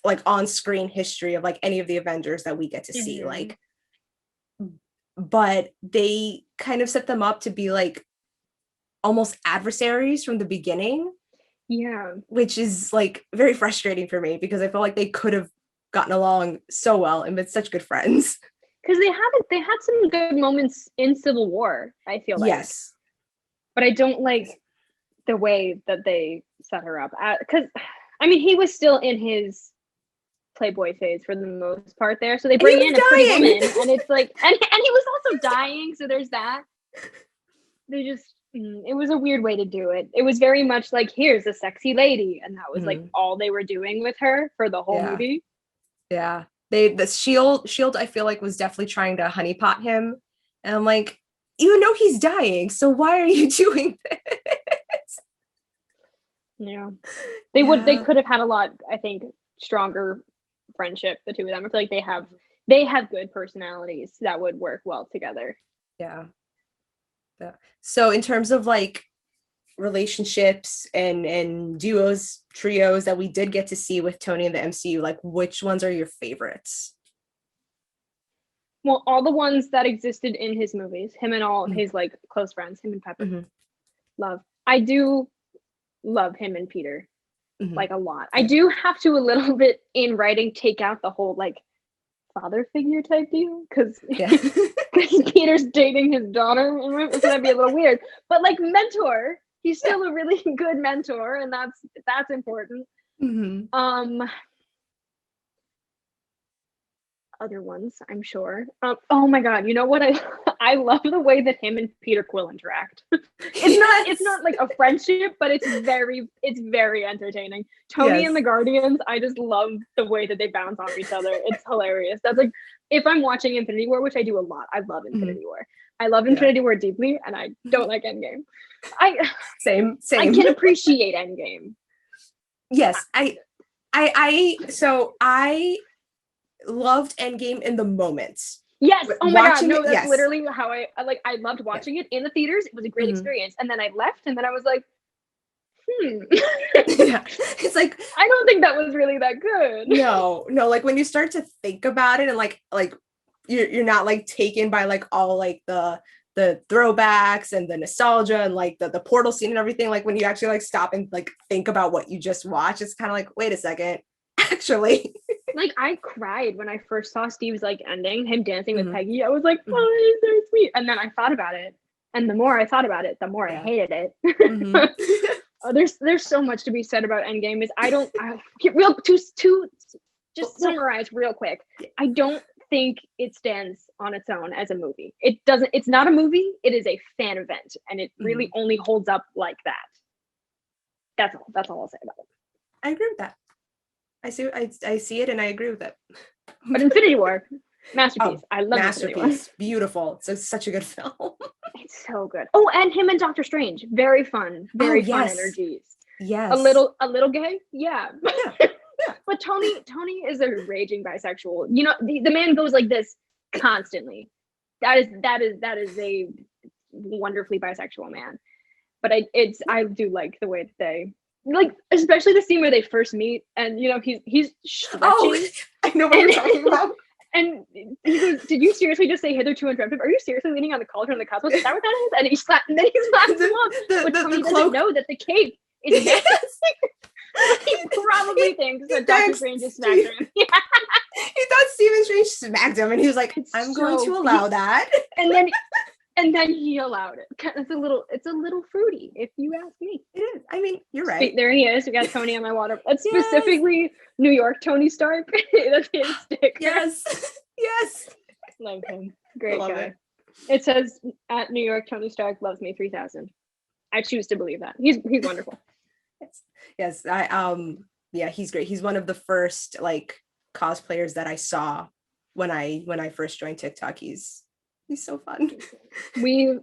like on-screen history of like any of the Avengers that we get to see, like, but they kind of set them up to be like almost adversaries from the beginning. Yeah, which is like very frustrating for me because I feel like they could have gotten along so well and been such good friends. Because they had some good moments in Civil War, I feel like. Yes. But I don't like the way that they set her up. Because, I mean, he was still in his Playboy phase for the most part there. So they bring in a pretty woman. And it's like, and he was also dying. So there's that. They just, it was a weird way to do it. It was very much like, here's a sexy lady. And that was like all they were doing with her for the whole movie. Yeah. The shield I feel like was definitely trying to honeypot him, and I'm like, you know he's dying, so why are you doing this? Yeah, they could have had a lot, I think, stronger friendship, the two of them. I feel like they have good personalities that would work well together. Yeah. So in terms of like relationships and duos, trios that we did get to see with Tony in the MCU, like which ones are your favorites? Well, all the ones that existed in his movies, him and all his like close friends, him and Pepper. Love. I do love him and Peter like a lot. I do have to a little bit in writing take out the whole like father figure type deal because Peter's dating his daughter, so that'd be a little weird. But like mentor, he's still a really good mentor, and that's important. Other ones, I'm sure. Oh my god, you know what? I love the way that him and Peter Quill interact. It's not like a friendship, but it's very entertaining. Tony and the Guardians, I just love the way that they bounce off each other. It's hilarious. That's like, if I'm watching Infinity War, which I do a lot, I love Infinity War. I love Infinity War deeply, and I don't like Endgame. Same. I can appreciate Endgame. Yes, I loved Endgame in the moment. Yes. Oh my god, no, that's literally how I loved watching it in the theaters. It was a great experience. And then I left, and then I was like, It's like, I don't think that was really that good. No, like when you start to think about it and like you're not like taken by like all like the throwbacks and the nostalgia and like the portal scene and everything, like when you actually like stop and like think about what you just watched, it's kind of like, wait a second, actually. Like I cried when I first saw Steve's like ending, him dancing with Peggy. I was like, oh, it's so sweet. And then I thought about it, and the more I thought about it, the more I hated it. There's so much to be said about Endgame. Just summarize real quick. I don't think it stands on its own as a movie. It's not a movie. It is a fan event, and it really only holds up like that. That's all I'll say about it. I agree with that. I see it and I agree with it. But Infinity War, masterpiece. I love masterpiece. Beautiful. It's such a good film. It's so good. Oh, and him and Doctor Strange, very fun, very fun energies. Yes. A little gay, yeah. But Tony is a raging bisexual. You know, the man goes like this constantly. That is a wonderfully bisexual man. But I do like the way that they, like, especially the scene where they first meet, and you know he's stretching. Oh, I know what you're talking about. And he goes, "Did you seriously just say hitherto unattractive? Are you seriously leaning on the cauldron of the cosmos? Is that what that is?" And then he slaps him up. But Tony doesn't know that the cape is he probably thinks that Doctor Strange just smacked him. He thought Stephen Strange smacked him, and he was like, "I'm going to allow that." And then And then he allowed it. It's a little fruity, if you ask me. It is. I mean, you're right. There he is. We got Tony on my water. That's Yes. specifically New York Tony Stark. That's his sticker. Yes. Yes. Love him. Great guy. It. It says at New York, Tony Stark loves me 3000. I choose to believe that. He's wonderful. Yes. Yeah, he's great. He's one of the first like cosplayers that I saw when I first joined TikTok. He's so fun. He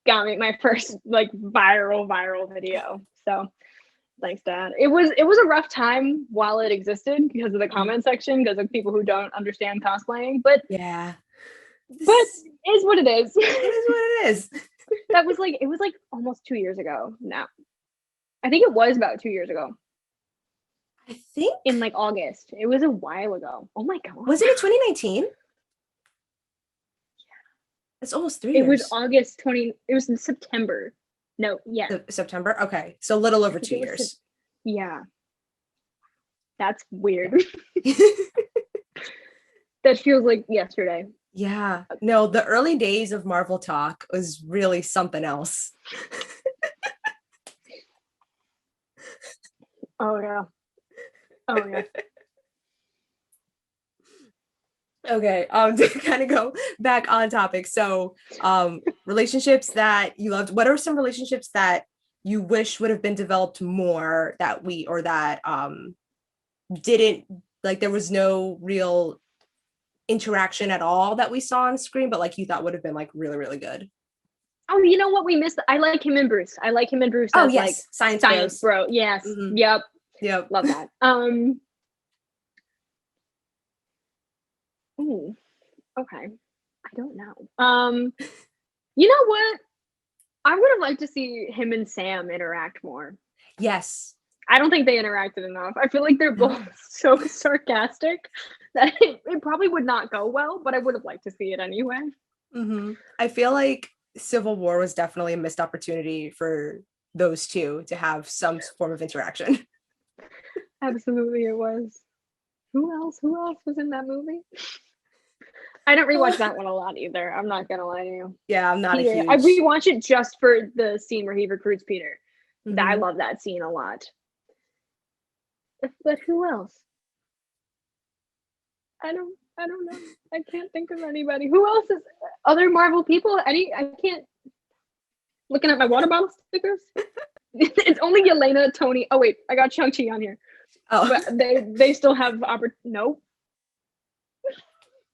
got me my first like viral video. So thanks, Dad. It was a rough time while it existed because of the comment section, because of people who don't understand cosplaying. But yeah, but it is what it is. It is what it is. It was like almost 2 years ago now. I think it was about 2 years ago. I think in like August. It was a while ago. Oh my god. Was it in 2019? Yeah. It's almost 3 years. It was August 20. It was in September. No, yeah. September? Okay. So a little over 2 years. Yeah. That's weird. That feels like yesterday. Yeah. No, the early days of Marvel Talk was really something else. Oh yeah. Oh yeah. Okay, to kind of go back on topic. So, relationships that you loved. What are some relationships that you wish would have been developed more that didn't, like, there was no real interaction at all that we saw on screen, but like you thought would have been like really, really good? Oh, you know what we missed? I like him and Bruce. Oh, yes. Like science bro. Yes. Mm-hmm. Yep. Love that. Ooh, okay. I don't know. You know what? I would have liked to see him and Sam interact more. Yes. I don't think they interacted enough. I feel like they're both so sarcastic that it probably would not go well, but I would have liked to see it anyway. Mm-hmm. I feel like Civil War was definitely a missed opportunity for those two to have some form of interaction. Absolutely, it was. Who else was in that movie? I don't rewatch that one a lot either. I'm not gonna lie to you. Yeah, I'm not Peter, I rewatch it just for the scene where he recruits Peter. Mm-hmm. I love that scene a lot. But who else? I don't know. I can't think of anybody. Who else is other Marvel people? I can't. Looking at my water bottle stickers. It's only Yelena, Tony. Oh wait, I got Shang-Chi on here. Oh, but they still have Nope.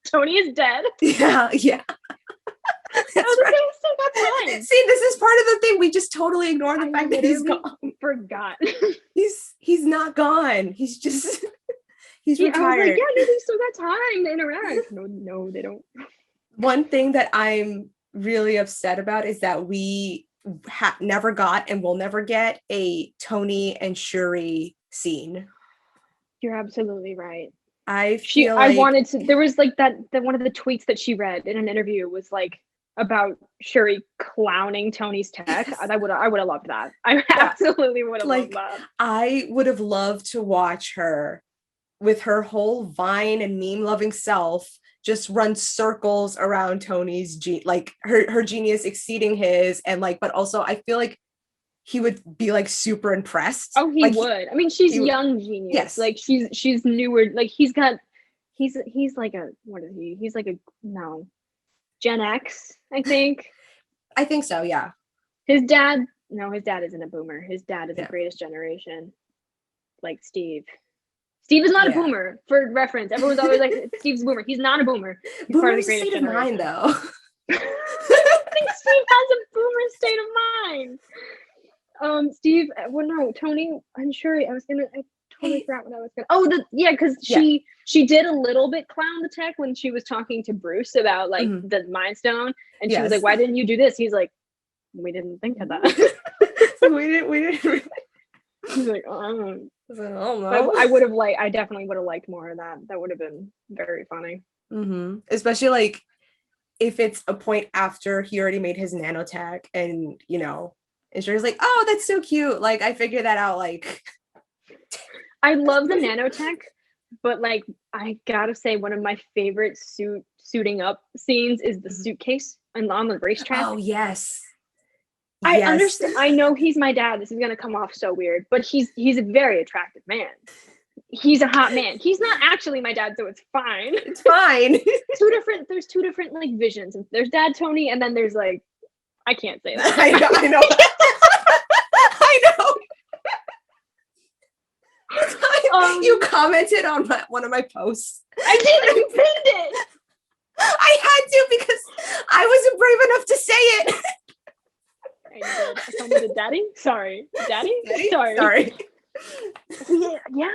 Tony is dead. Yeah. That's right. Still got time. See, this is part of the thing. We just totally ignore the fact that he's gone. Forgot. He's not gone. He's just he's retired. I was like, yeah, they still got time to interact. No, they don't. One thing that I'm really upset about is that we never got and will never get a Tony and Shuri scene. You're absolutely right. I wanted to. There was like that one of the tweets that she read in an interview was like about Shuri clowning Tony's tech. Yes. I would have loved that. I absolutely would have loved that. I would have loved to watch her with her whole Vine and meme loving self just run circles around Tony's her genius exceeding his, and like, but also I feel like he would be like super impressed. Oh, he would. I mean, she's young genius. Yes. Like she's newer. Like he's like a, what is he? He's like Gen X, I think. I think so, yeah. His dad isn't a boomer. His dad is the greatest generation. Like Steve. Steve is not a boomer, for reference. Everyone's always like, Steve's a boomer. He's not a boomer. He's part of the greatest generation. Mind, though. I think Steve has a boomer state of mind. Steve, Tony, I'm sure I totally forgot what I was gonna. Because she did a little bit clown the tech when she was talking to Bruce about like the Mind Stone, and she was like, "Why didn't you do this?" He's like, "We didn't think of that." So we didn't. He's like, "Oh, I don't know." I definitely would have liked more of that. That would have been very funny. Mm-hmm. Especially like if it's a point after he already made his nanotech, and and Shuri's like, "Oh, that's so cute. Like, I figured that out." Like, I love the nanotech, but like I gotta say, one of my favorite suiting up scenes is the suitcase and on the racetrack. Oh yes. I Yes. understand. I know he's my dad. This is gonna come off so weird, but he's a very attractive man. He's a hot man. He's not actually my dad, so it's fine. It's fine. There's two different like visions. There's Dad Tony, and then there's like I can't say that. I know. I know. You commented on one of my posts. I did. You pinned it. I had to because I wasn't brave enough to say it. I told me to Daddy. Sorry, Daddy. Sorry. Yeah,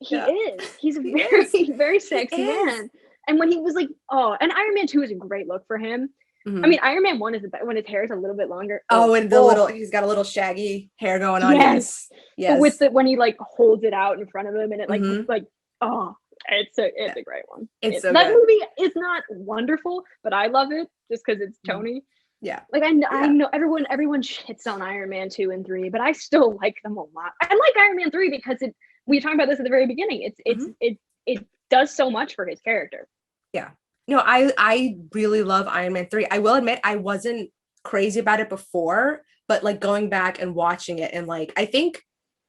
he is. He's a very sexy man. And when he was like, and Iron Man 2 is a great look for him. Mm-hmm. I mean, Iron Man 1 is when his hair is a little bit longer. And he's got a little shaggy hair going on. Yes. But with when he like holds it out in front of him and it it's a great one. It's so that good. movie is not wonderful, but I love it just because it's Tony. Yeah. Like I know everyone shits on Iron Man 2 and 3, but I still like them a lot. I like Iron Man 3 because we talked about this at the very beginning. It does so much for his character. Yeah. No, I really love Iron Man 3. I will admit I wasn't crazy about it before, but like going back and watching it and like I think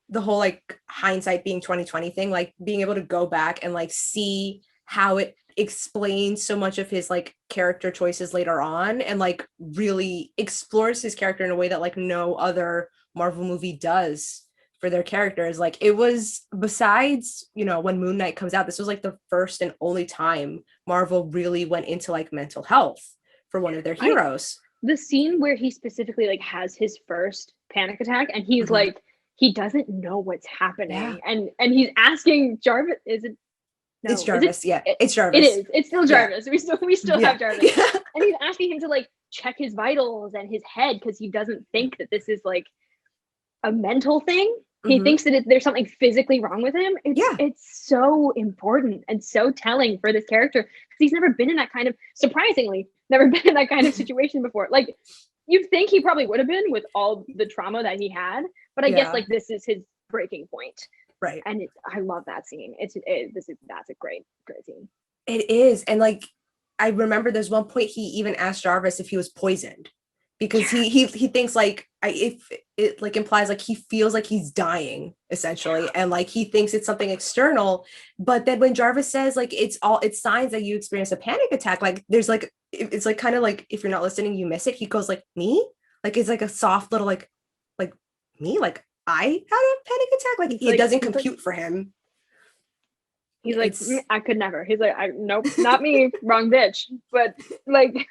the whole like hindsight being 2020 thing, like being able to go back and like see how it explains so much of his like character choices later on and like really explores his character in a way that like no other Marvel movie does for their characters. Like it was, besides, when Moon Knight comes out, this was like the first and only time Marvel really went into like mental health for one of their heroes. The scene where he specifically like has his first panic attack and he's like, he doesn't know what's happening. Yeah. And he's asking Jarvis, no, it's Jarvis. It's Jarvis. It is. It's still Jarvis. Yeah. We still have Jarvis. Yeah. And he's asking him to like check his vitals and his head because he doesn't think that this is like a mental thing. He thinks that there's something physically wrong with him. It's so important and so telling for this character because he's never been in that kind of, surprisingly, never been in that kind of situation before. Like you'd think he probably would have been with all the trauma that he had, but I guess like this is his breaking point. Right. And I love that scene. That's a great scene. It is. And like, I remember there's one point he even asked Jarvis if he was poisoned because he thinks like if it like implies like he feels like he's dying essentially. And like, he thinks it's something external. But then when Jarvis says like, it's signs that you experience a panic attack. Like there's like, it's like kind of like, if you're not listening, you miss it. He goes like, me? Like, it's like a soft little, like me? Like, I had a panic attack. Like it doesn't compute for him. He's like, I could never. He's like, nope, not me. Wrong bitch. But like,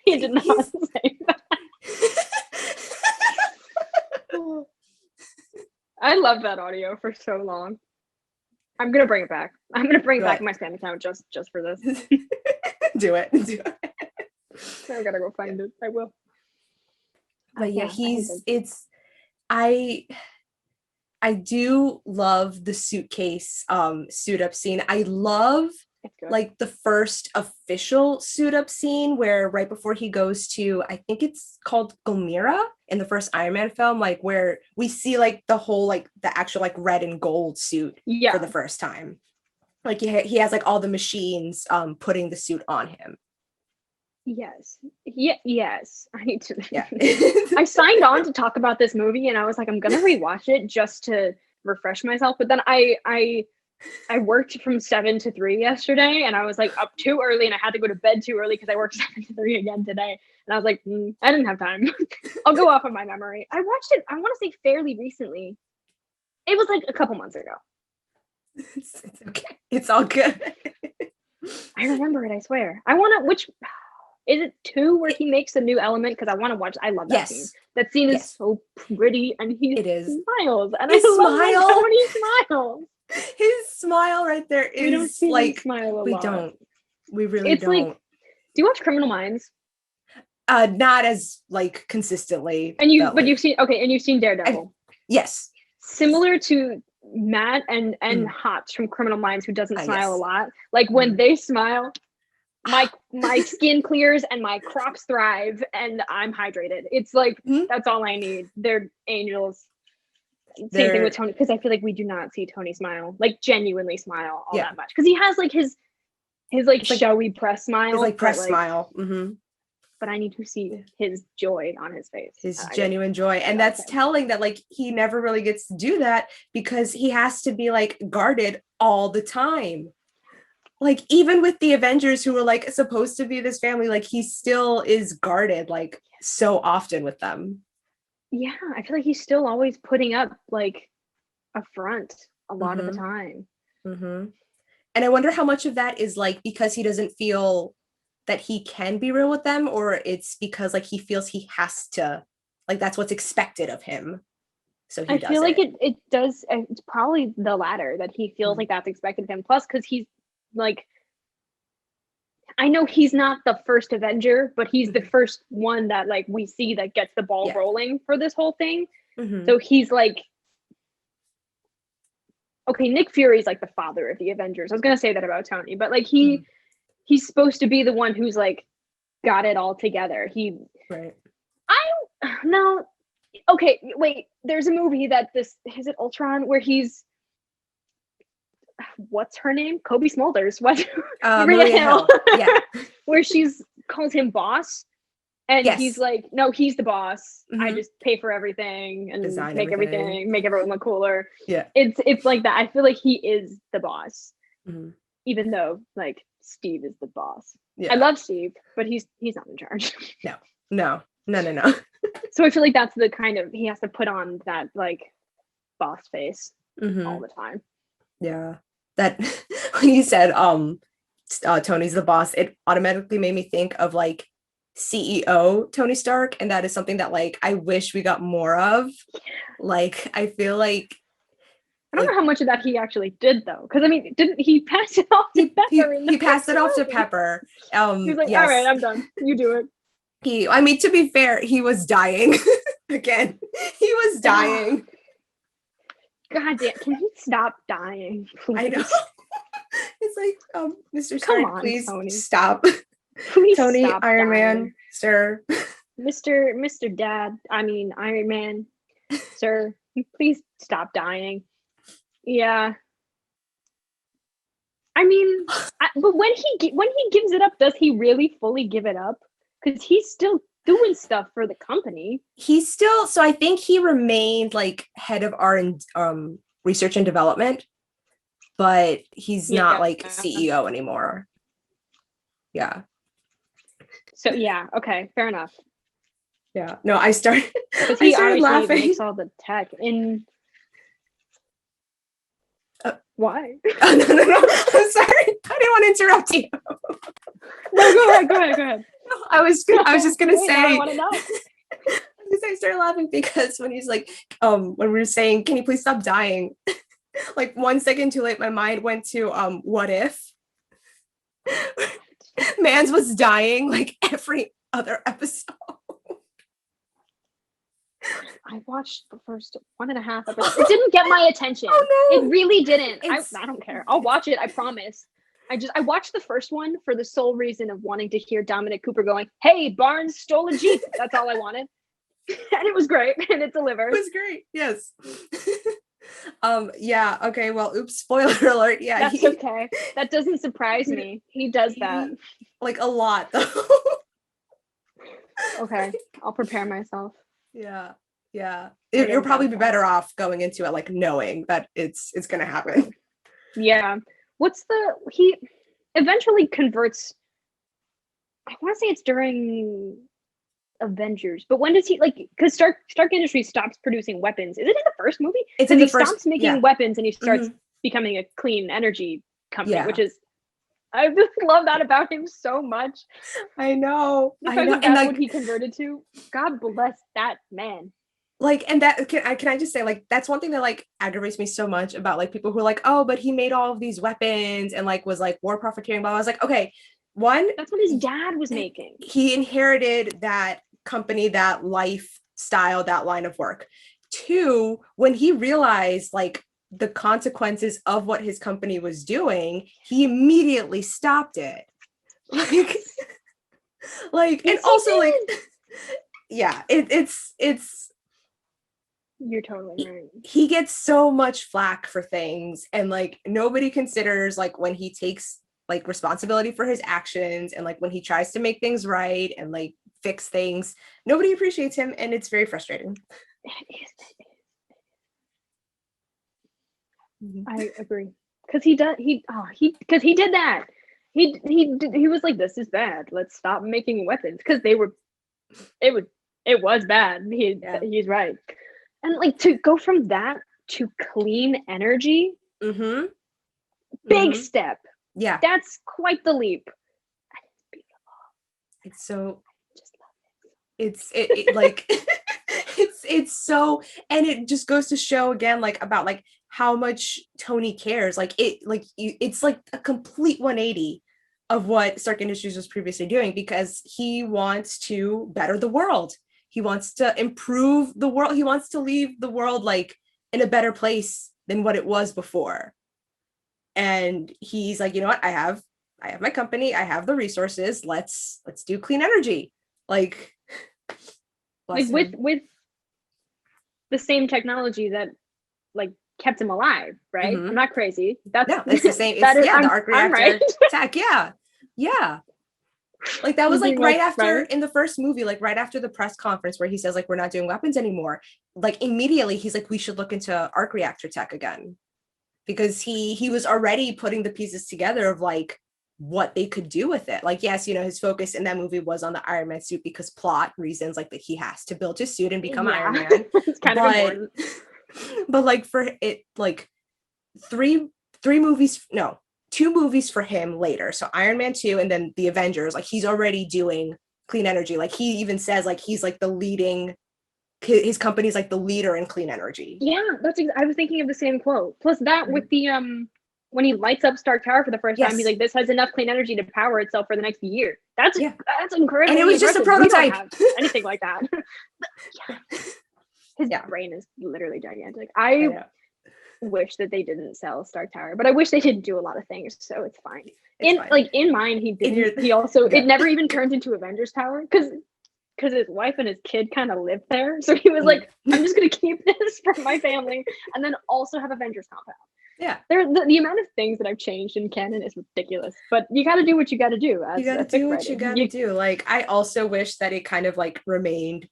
he did not say that. I love that audio for so long. I'm gonna bring it back. I'm gonna bring back my spam account just for this. Do it. I gotta go find it. I will. But yeah, I do love the suitcase suit up scene. I love like the first official suit up scene where right before he goes to, I think it's called Gulmira in the first Iron Man film, like where we see like the whole like the actual like red and gold suit for the first time. Like he has like all the machines putting the suit on him. Yes. I need to. Yeah. I signed on to talk about this movie, and I was like, I'm gonna rewatch it just to refresh myself. But then I worked from 7 to 3 yesterday, and I was like up too early, and I had to go to bed too early because I worked 7 to 3 again today. And I was like, I didn't have time. I'll go off of my memory. I watched it. I want to say fairly recently. It was like a couple months ago. It's okay. It's all good. I remember it. I swear. I want to. Which. Is it 2 where he makes a new element? Because I want to watch. I love that scene. That scene is so pretty, and he smiles, and I love how he smiles. His smile right there is we don't see like smile a we lot. don't. We really don't. Like, do you watch Criminal Minds? Not as like consistently. And you've seen Daredevil. Yes. Similar to Matt and Hotch from Criminal Minds, who doesn't smile a lot. Like when they smile. My skin clears and my crops thrive and I'm hydrated. It's like that's all I need. They're angels. same thing with Tony, because I feel like we do not see Tony smile, like genuinely smile all Yeah. that much, because he has like his like showy press smile, his like press but, smile. but I need to see his joy on his face, his genuine joy. And that's telling that like he never really gets to do that because he has to be like guarded all the time. Like even with the Avengers who were like supposed to be this family, like he still is guarded like so often with them. Yeah, I feel like he's still always putting up like a front a lot of the time. And I wonder how much of that is like because he doesn't feel that he can be real with them, or it's because like he feels he has to, like that's what's expected of him. So I feel like it does. It's probably the latter, that he feels like that's expected of him. Plus, because he's like, I know he's not the first Avenger, but he's the first one that like we see that gets the ball rolling for this whole thing. So he's like, okay, Nick Fury's like the father of the Avengers. I was gonna say that about Tony, but like he's supposed to be the one who's like got it all together. No. Okay, wait. There's a movie that is it Ultron, where he's, what's her name? Kobe Smulders. What? Maria Hill. Yeah. Where she's calls him boss, and he's like, no, he's the boss. I just pay for everything and design make everything, make everyone look cooler. Yeah. It's like that. I feel like he is the boss, even though like Steve is the boss. Yeah. I love Steve, but he's not in charge. No. So I feel like that's the kind of, he has to put on that like boss face all the time. Yeah. That when you said Tony's the boss, it automatically made me think of like CEO Tony Stark, and that is something that like I wish we got more of. Like I feel like I don't know how much of that he actually did though, because I mean, didn't he pass it off to Pepper? He passed it off to Pepper. He was like, all right, I'm done. You do it. I mean, to be fair, he was dying. Again, he was dying. God damn, can he stop dying, please? I know. It's like, Mr. Stark, please Tony. Stop. Please Tony, stop Iron dying. Man, sir. Mr. Dad, I mean Iron Man, sir, please stop dying. Yeah. I mean, but when he gives it up, does he really fully give it up? Because he's still doing stuff for the company. He's still, so I think he remained like head of research and development, but he's not like CEO anymore. Yeah. So yeah, okay, fair enough. Yeah. No, I started laughing. Makes all the tech in. Why? Oh, no. I'm sorry. I didn't want to interrupt you. No, go ahead. I was just gonna say. I want to know. I started laughing because when he's like, when we were saying, "Can you please stop dying?" Like 1 second too late, my mind went to what if Mans was dying like every other episode. I watched the first 1.5 episodes. It didn't get my attention. Oh no, it really didn't. I don't care. I'll watch it. I promise. I watched the first one for the sole reason of wanting to hear Dominic Cooper going, "Hey, Barnes stole a Jeep." That's all I wanted. And it was great, and it delivered. It was great. Yes. Yeah, okay, well, oops, spoiler alert. Yeah, that's okay. That doesn't surprise me. He does that. Like a lot though. Okay, I'll prepare myself. Yeah. You'll probably be better off going into it like knowing that it's gonna happen. Yeah. He eventually converts, I want to say it's during Avengers, but when does he, like, because Stark Industries stops producing weapons? Is it in the first movie? It's in the first. He stops making weapons and he starts becoming a clean energy company, which is, I just love that about him so much. I know. And that's like, what he converted to. God bless that man. Like, and that can I just say, like, that's one thing that like aggravates me so much about like people who are like, oh, but he made all of these weapons and like was like war profiteering. But I was like, okay, one, that's what his dad was making. He inherited that company, that lifestyle, that line of work. Two, when he realized like the consequences of what his company was doing, he immediately stopped it. Like, and also like, yeah, it's You're totally right. He gets so much flack for things, and like nobody considers like when he takes like responsibility for his actions, and like when he tries to make things right and like fix things, nobody appreciates him, and it's very frustrating. I agree. Because he does because he did that. He was like, this is bad. Let's stop making weapons. Because it was bad. He's right. And like to go from that to clean energy, Mm-hmm. big step. Yeah. That's quite the leap. It's so it like it's so, and it just goes to show again like about like how much Tony cares. Like it's like a complete 180 of what Stark Industries was previously doing, because he wants to better the world. He wants to improve the world. He wants to leave the world like in a better place than what it was before. And he's like, you know what? I have my company. I have the resources. Let's do clean energy. Like with the same technology that like kept him alive, right? Mm-hmm. I'm not crazy. That's no, it's the same. That is, the arc reactor right. tech. Yeah. Like that was like right after in the first movie, like right after the press conference where he says like we're not doing weapons anymore. Like immediately he's like, we should look into arc reactor tech again, because he was already putting the pieces together of like what they could do with it. Like, yes, his focus in that movie was on the Iron Man suit because plot reasons, like that he has to build his suit and become Iron Man. It's kind of important. But like for it, like two movies for him later. So Iron Man 2 and then the Avengers, like he's already doing clean energy. Like he even says like he's like the leading, his company's like the leader in clean energy. Yeah, I was thinking of the same quote. Plus that with the when he lights up Stark Tower for the first time, he's like, this has enough clean energy to power itself for the next year. That's incredible. And it was just a prototype. Anything like that. His brain is literally gigantic. I wish that they didn't sell Stark Tower, but I wish they didn't do a lot of things, so it's fine. In mine, he didn't. He also it never even turned into Avengers Tower because his wife and his kid kind of lived there, so he was like, I'm just gonna keep this for my family and then also have Avengers compound. Yeah, the amount of things that I've changed in canon is ridiculous, but you got to do what you got to do. You got to do what you got to do. Like I also wish that it kind of like remained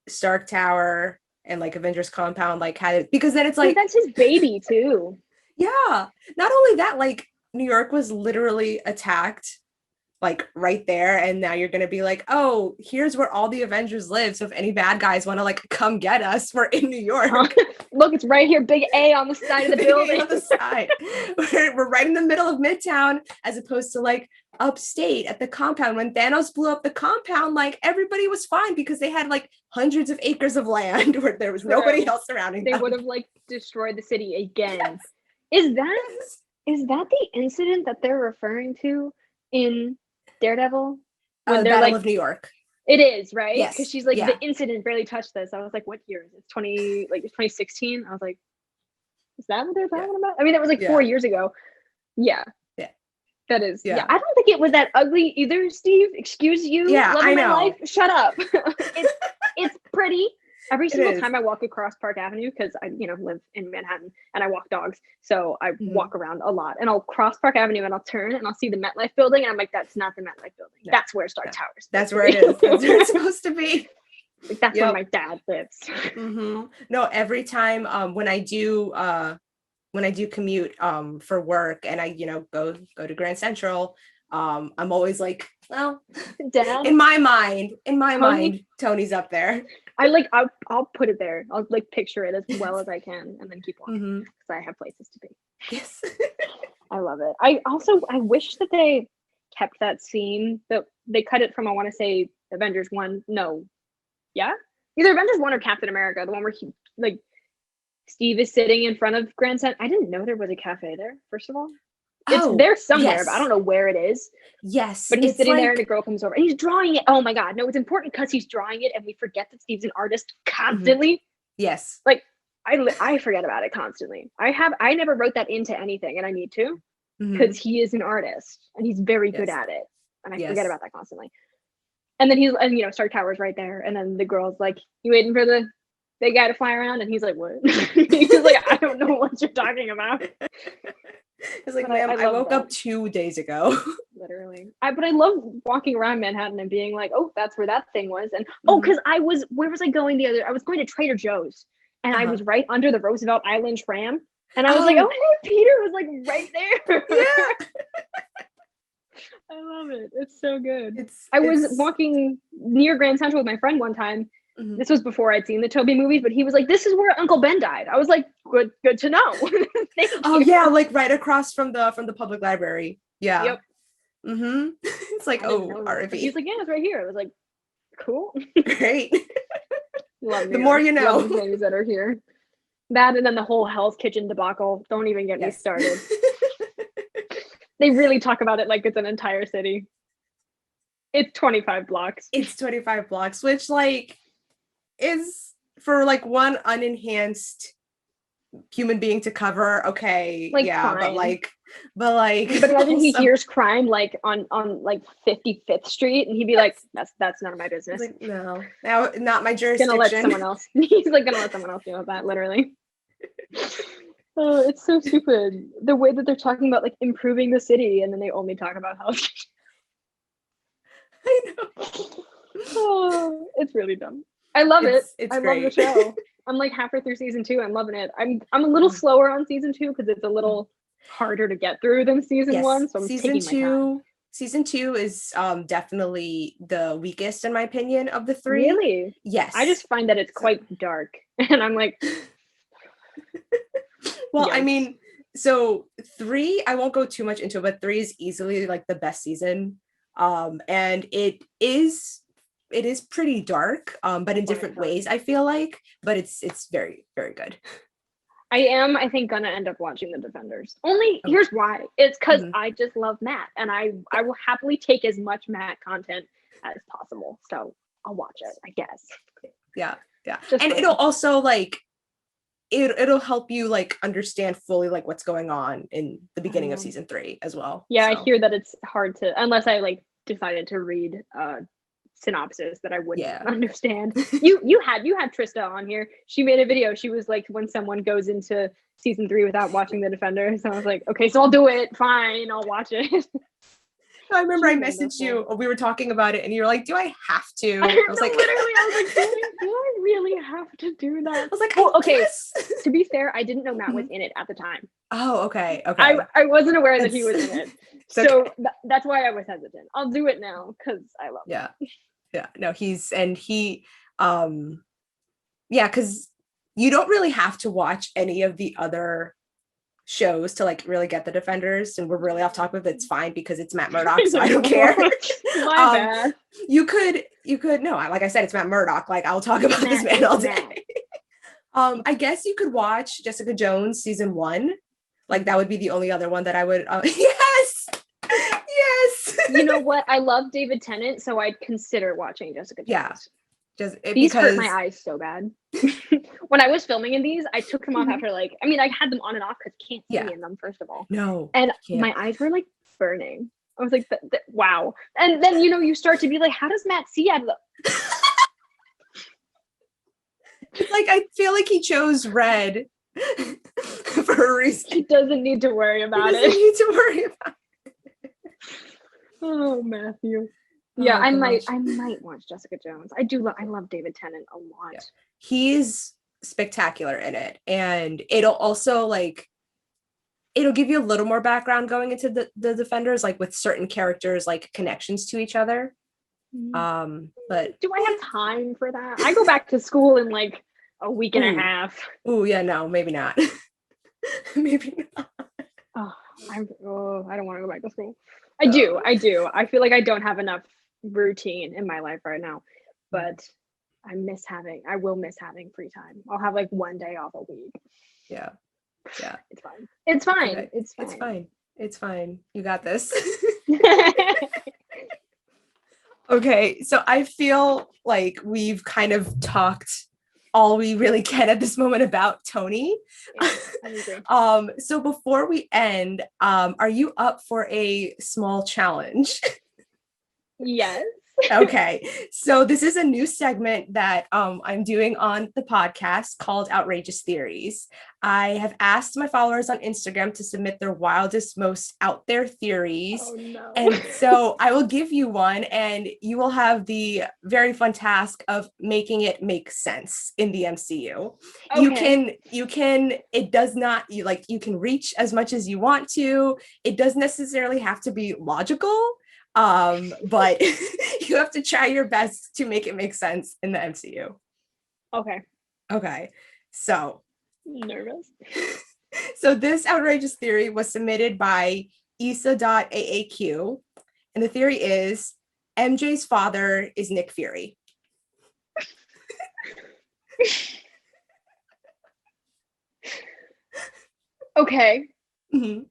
Stark Tower and like Avengers compound like had it, because then it's like that's his baby too. Yeah, not only that, like New York was literally attacked like right there, and now you're gonna be like, oh, here's where all the Avengers live, so if any bad guys want to like come get us, we're in New York. Look, it's right here, big A on the side of the building. On the side. We're right in the middle of Midtown, as opposed to like upstate at the compound. When Thanos blew up the compound, like everybody was fine because they had like hundreds of acres of land where there was nobody else surrounding them. They would have like destroyed the city again. Yes. Is that the incident that they're referring to in Daredevil? When they're Battle of New York. It is, right? Yes. Because she's like, the incident barely touched this. I was like, what year is it? It's 2016. I was like, is that what they're talking about? I mean, that was like 4 years ago. Yeah. Yeah. That is. Yeah. I don't think it was that ugly either, Steve. Excuse you. Yeah, I know. My life. Shut up. It's pretty. Every single time I walk across Park Avenue, because I, live in Manhattan and I walk dogs, so I walk around a lot, and I'll cross Park Avenue and I'll turn and I'll see the MetLife building, and I'm like, that's not the MetLife building. No, that's where Stark Tower is. That's where it is. That's where it's supposed to be. Like, that's where my dad lives. No, every time when I do commute for work and I go to Grand Central, I'm always like, well, Dad, in my mind, Tony's up there. I'll put it there. I'll like picture it as well as I can and then keep walking because I have places to be. Yes. I love it. I wish that they kept that scene, that they cut it from, I want to say Avengers 1. No. Yeah? Either Avengers 1 or Captain America, the one where Steve is sitting in front of Grand Central. I didn't know there was a cafe there, first of all. It's there somewhere, but I don't know where it is. Yes. But he's sitting there and the girl comes over and he's drawing it. Oh my God. No, it's important because he's drawing it and we forget that Steve's an artist constantly. Yes. Like I forget about it constantly. I never wrote that into anything and I need to because he is an artist and he's very good at it. And I forget about that constantly. And then Stark Tower's right there. And then the girl's like, you waiting for the they got to fly around, and he's like, what? He's like, I don't know what you're talking about. It's like, ma'am, I woke up 2 days ago. Literally. But I love walking around Manhattan and being like, oh, that's where that thing was. And because where was I going I was going to Trader Joe's, and I was right under the Roosevelt Island tram. And I was like, oh, hey, Peter was like right there. Yeah. I love it. It's so good. I was walking near Grand Central with my friend one time. This was before I'd seen the Toby movies, but he was like, this is where Uncle Ben died. I was like, good to know. Oh yeah, like right across from the public library. Yeah. Yep. It's like, RV. He's like, yeah, it's right here. I was like, cool. Great. Love the more you know. Love the things that are here. That, and then the whole Hell's Kitchen debacle. Don't even get me started. They really talk about it like it's an entire city. It's 25 blocks. It's 25 blocks, which like is for like one unenhanced human being to cover. Okay, like, yeah, fine. but imagine he hears crime like on like 55th Street, and he'd be like, that's none of my business. Like, no, now not my jurisdiction. Gonna let someone else. He's like gonna let someone else deal with that, literally. Oh, it's so stupid. The way that they're talking about like improving the city, and then they only talk about health. I know. Oh, it's really dumb. I love it. It's I great. love the show. I'm like halfway through season 2. I'm loving it. I'm a little slower on season 2 because it's a little harder to get through than season 1. So I'm taking my time. Season 2 is definitely the weakest in my opinion of the 3. Really? Yes. I just find that it's quite dark, and I'm like, well, I mean, so 3, I won't go too much into it, but 3 is easily like the best season. And it is pretty dark, but in different ways, I feel like, but it's very, very good. I think gonna end up watching The Defenders. Here's why. It's because I just love Matt, and I will happily take as much Matt content as possible. So I'll watch it, I guess. Yeah. And it'll also like it'll help you like understand fully like what's going on in the beginning of season 3 as well. Yeah, so. I hear that it's hard to, unless I like decided to read synopsis that I wouldn't understand. You had Trista on here. She made a video. She was like, when someone goes into season 3 without watching The Defenders. So I was like, okay, so I'll do it. Fine, I'll watch it. I remember I messaged you. We were talking about it, and you're like, "Do I have to?" I was like, do I really have to do that? I was like, okay. To be fair, I didn't know Matt was in it at the time. Oh, okay. I wasn't aware that he was in it, so that's why I was hesitant. I'll do it now because I love it. Yeah. No, because you don't really have to watch any of the other shows to like really get The Defenders, and we're really off topic, but it's fine because it's Matt Murdock, so I don't care. My bad. You could no, like I said, it's Matt Murdock. Like I'll talk about this man all day. I guess you could watch Jessica Jones season 1. Like that would be the only other one that I would. Yes. You know what? I love David Tennant, so I'd consider watching Jessica Jones. Yeah. These hurt my eyes so bad. When I was filming in these, I took them off after I had them on and off because you can't see in them, first of all. No. And my eyes were like burning. I was like, wow. And then, you start to be like, how does Matt see out of the... Like, I feel like he chose red for a reason. He doesn't need to worry about it. He doesn't need to worry about it. Oh, Matthew. Yeah, I might watch Jessica Jones. I love David Tennant a lot. Yeah. He's spectacular in it, and it'll also it'll give you a little more background going into the Defenders, like with certain characters, like connections to each other. But do I have time for that? I go back to school in like a week and a half. Oh yeah, no, maybe not. Maybe not. I don't want to go back to school. I do. I feel like I don't have enough routine in my life right now, but I will miss having free time. I'll have like one day off a week. Yeah. It's fine. Okay. It's fine. You got this. Okay, so I feel like we've kind of talked all we really can at this moment about Tony. Yeah, so before we end, are you up for a small challenge? Yes. Okay, so this is a new segment that I'm doing on the podcast called Outrageous Theories. I have asked my followers on Instagram to submit their wildest, most out there theories. Oh no. And so I will give you one, and you will have the very fun task of making it make sense in the MCU. Okay. It does not, you can reach as much as you want to. It doesn't necessarily have to be logical, but you have to try your best to make it make sense in the MCU. Okay. Okay, so Nervous. this outrageous theory was submitted by isa.aaq, and the theory is MJ's father is Nick Fury. Okay. Mm-hmm.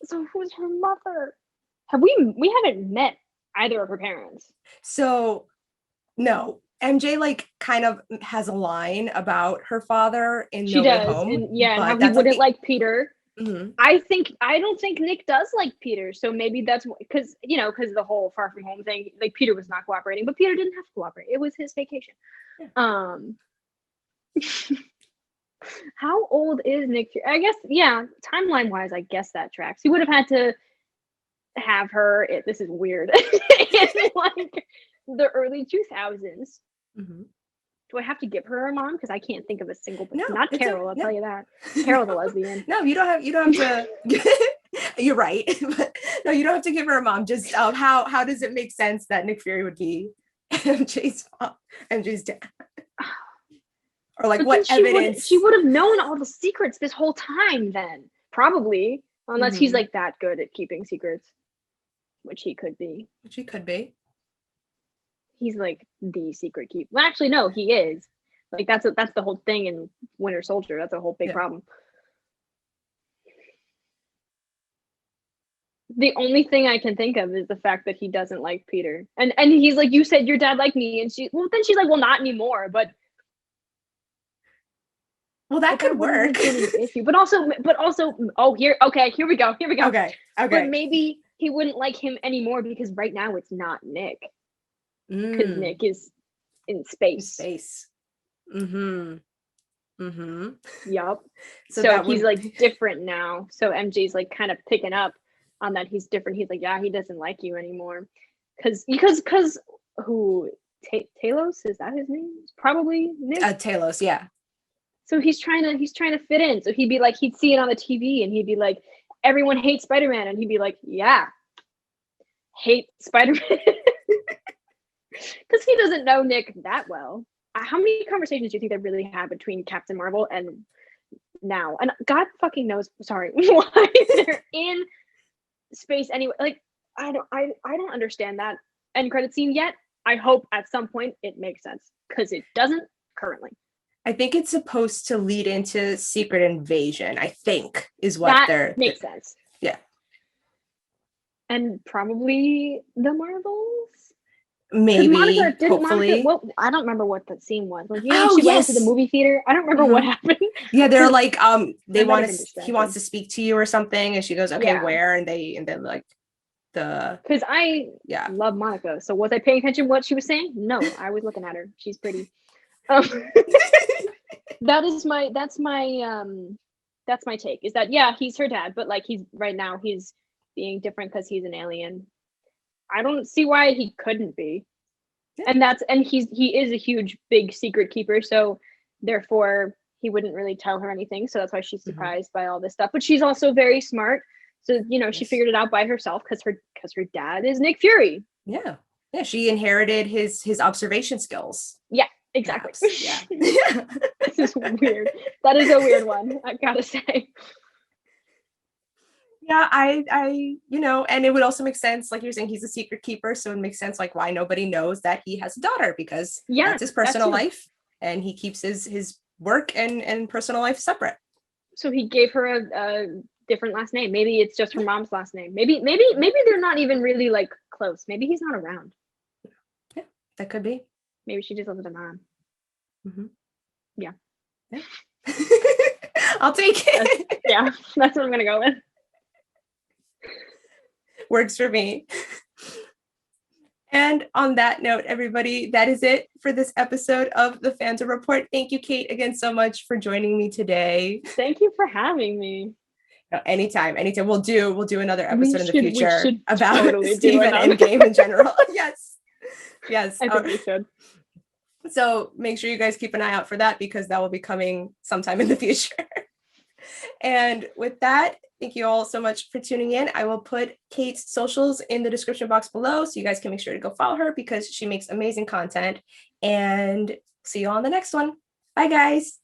So who's her mother? We haven't met either of her parents. So no, MJ like kind of has a line about her father in She No Way does. Home, And how but he that's like wouldn't like Peter. Mm-hmm. I don't think Nick does like Peter, so maybe that's because the whole Far From Home thing, like Peter was not cooperating, but Peter didn't have to cooperate. It was his vacation. Yeah. How old is Nick Fury? I guess, yeah, timeline wise, I guess that tracks. He would have had to have her. This is weird. In like the early 2000s. Mm-hmm. Do I have to give her a mom? Because I can't think of a single. No, not Carol. I'll tell you that. Carol's a lesbian. No, you don't have to. You're right, but no, you don't have to give her a mom. Just how does it make sense that Nick Fury would be MJ's dad? Or like, what evidence? She would have known all the secrets this whole time then, probably, unless he's like that good at keeping secrets, which he could be. He's like the secret keeper. Well, actually, no, he is. Like that's the whole thing in Winter Soldier. That's a whole big problem. The only thing I can think of is the fact that he doesn't like Peter, and he's like, you said your dad liked me, and she's like, well, not anymore, but. Well, that could work. Issue. But also, oh, here we go. Okay. But maybe he wouldn't like him anymore because right now it's not Nick. Because Nick is in space. Yup. So he's like different now. So MJ's like kind of picking up on that he's different. He's like, yeah, he doesn't like you anymore. Because who? Talos, is that his name? Probably Nick. Talos, yeah. So he's trying to fit in. So he'd see it on the TV and he'd be like, everyone hates Spider-Man, and he'd be like, yeah, hate Spider-Man. Because he doesn't know Nick that well. How many conversations do you think they really have between Captain Marvel and now? And God fucking knows, sorry, why they're in space anyway. Like, I don't understand that end credit scene yet. I hope at some point it makes sense, because it doesn't currently. I think it's supposed to lead into Secret Invasion, I think, is what that makes sense. Yeah. And probably the Marvels? Maybe, hopefully. I don't remember what that scene was. Like, she went into the movie theater. I don't remember what happened. Yeah, they're like, he wants to speak to you or something, and she goes, okay, where? And then like because I love Monica. So was I paying attention to what she was saying? No, I was looking at her. She's pretty. That's my take, is that he's her dad, but like he's being different because he's an alien. I don't see why he couldn't be. And he is a huge big secret keeper, so therefore he wouldn't really tell her anything, so that's why she's surprised by all this stuff. But she's also very smart, so she figured it out by herself because her dad is Nick Fury. Yeah, she inherited his observation skills. Yeah, exactly. Yeah. This is weird. That is a weird one, I gotta say. Yeah, I and it would also make sense, like you're saying, he's a secret keeper, so it makes sense like why nobody knows that he has a daughter, because that's his personal life, and he keeps his work and personal life separate. So he gave her a different last name. Maybe it's just her mom's last name. Maybe they're not even really like close. Maybe he's not around. Yeah, that could be. Maybe she just lives with her mom. Yeah. I'll take it. That's what I'm gonna go with. Works for me. And on that note, everybody, that is it for this episode of the Fandom Report. Thank you, Kate, again so much for joining me today. Thank you for having me. No, anytime. We'll do another We episode in the should future about totally do Steven another. Endgame in general. Yes. I think we should. So make sure you guys keep an eye out for that because that will be coming sometime in the future. And with that, thank you all so much for tuning in. I will put Kate's socials in the description box below so you guys can make sure to go follow her because she makes amazing content. And see you all on the next one. Bye, guys.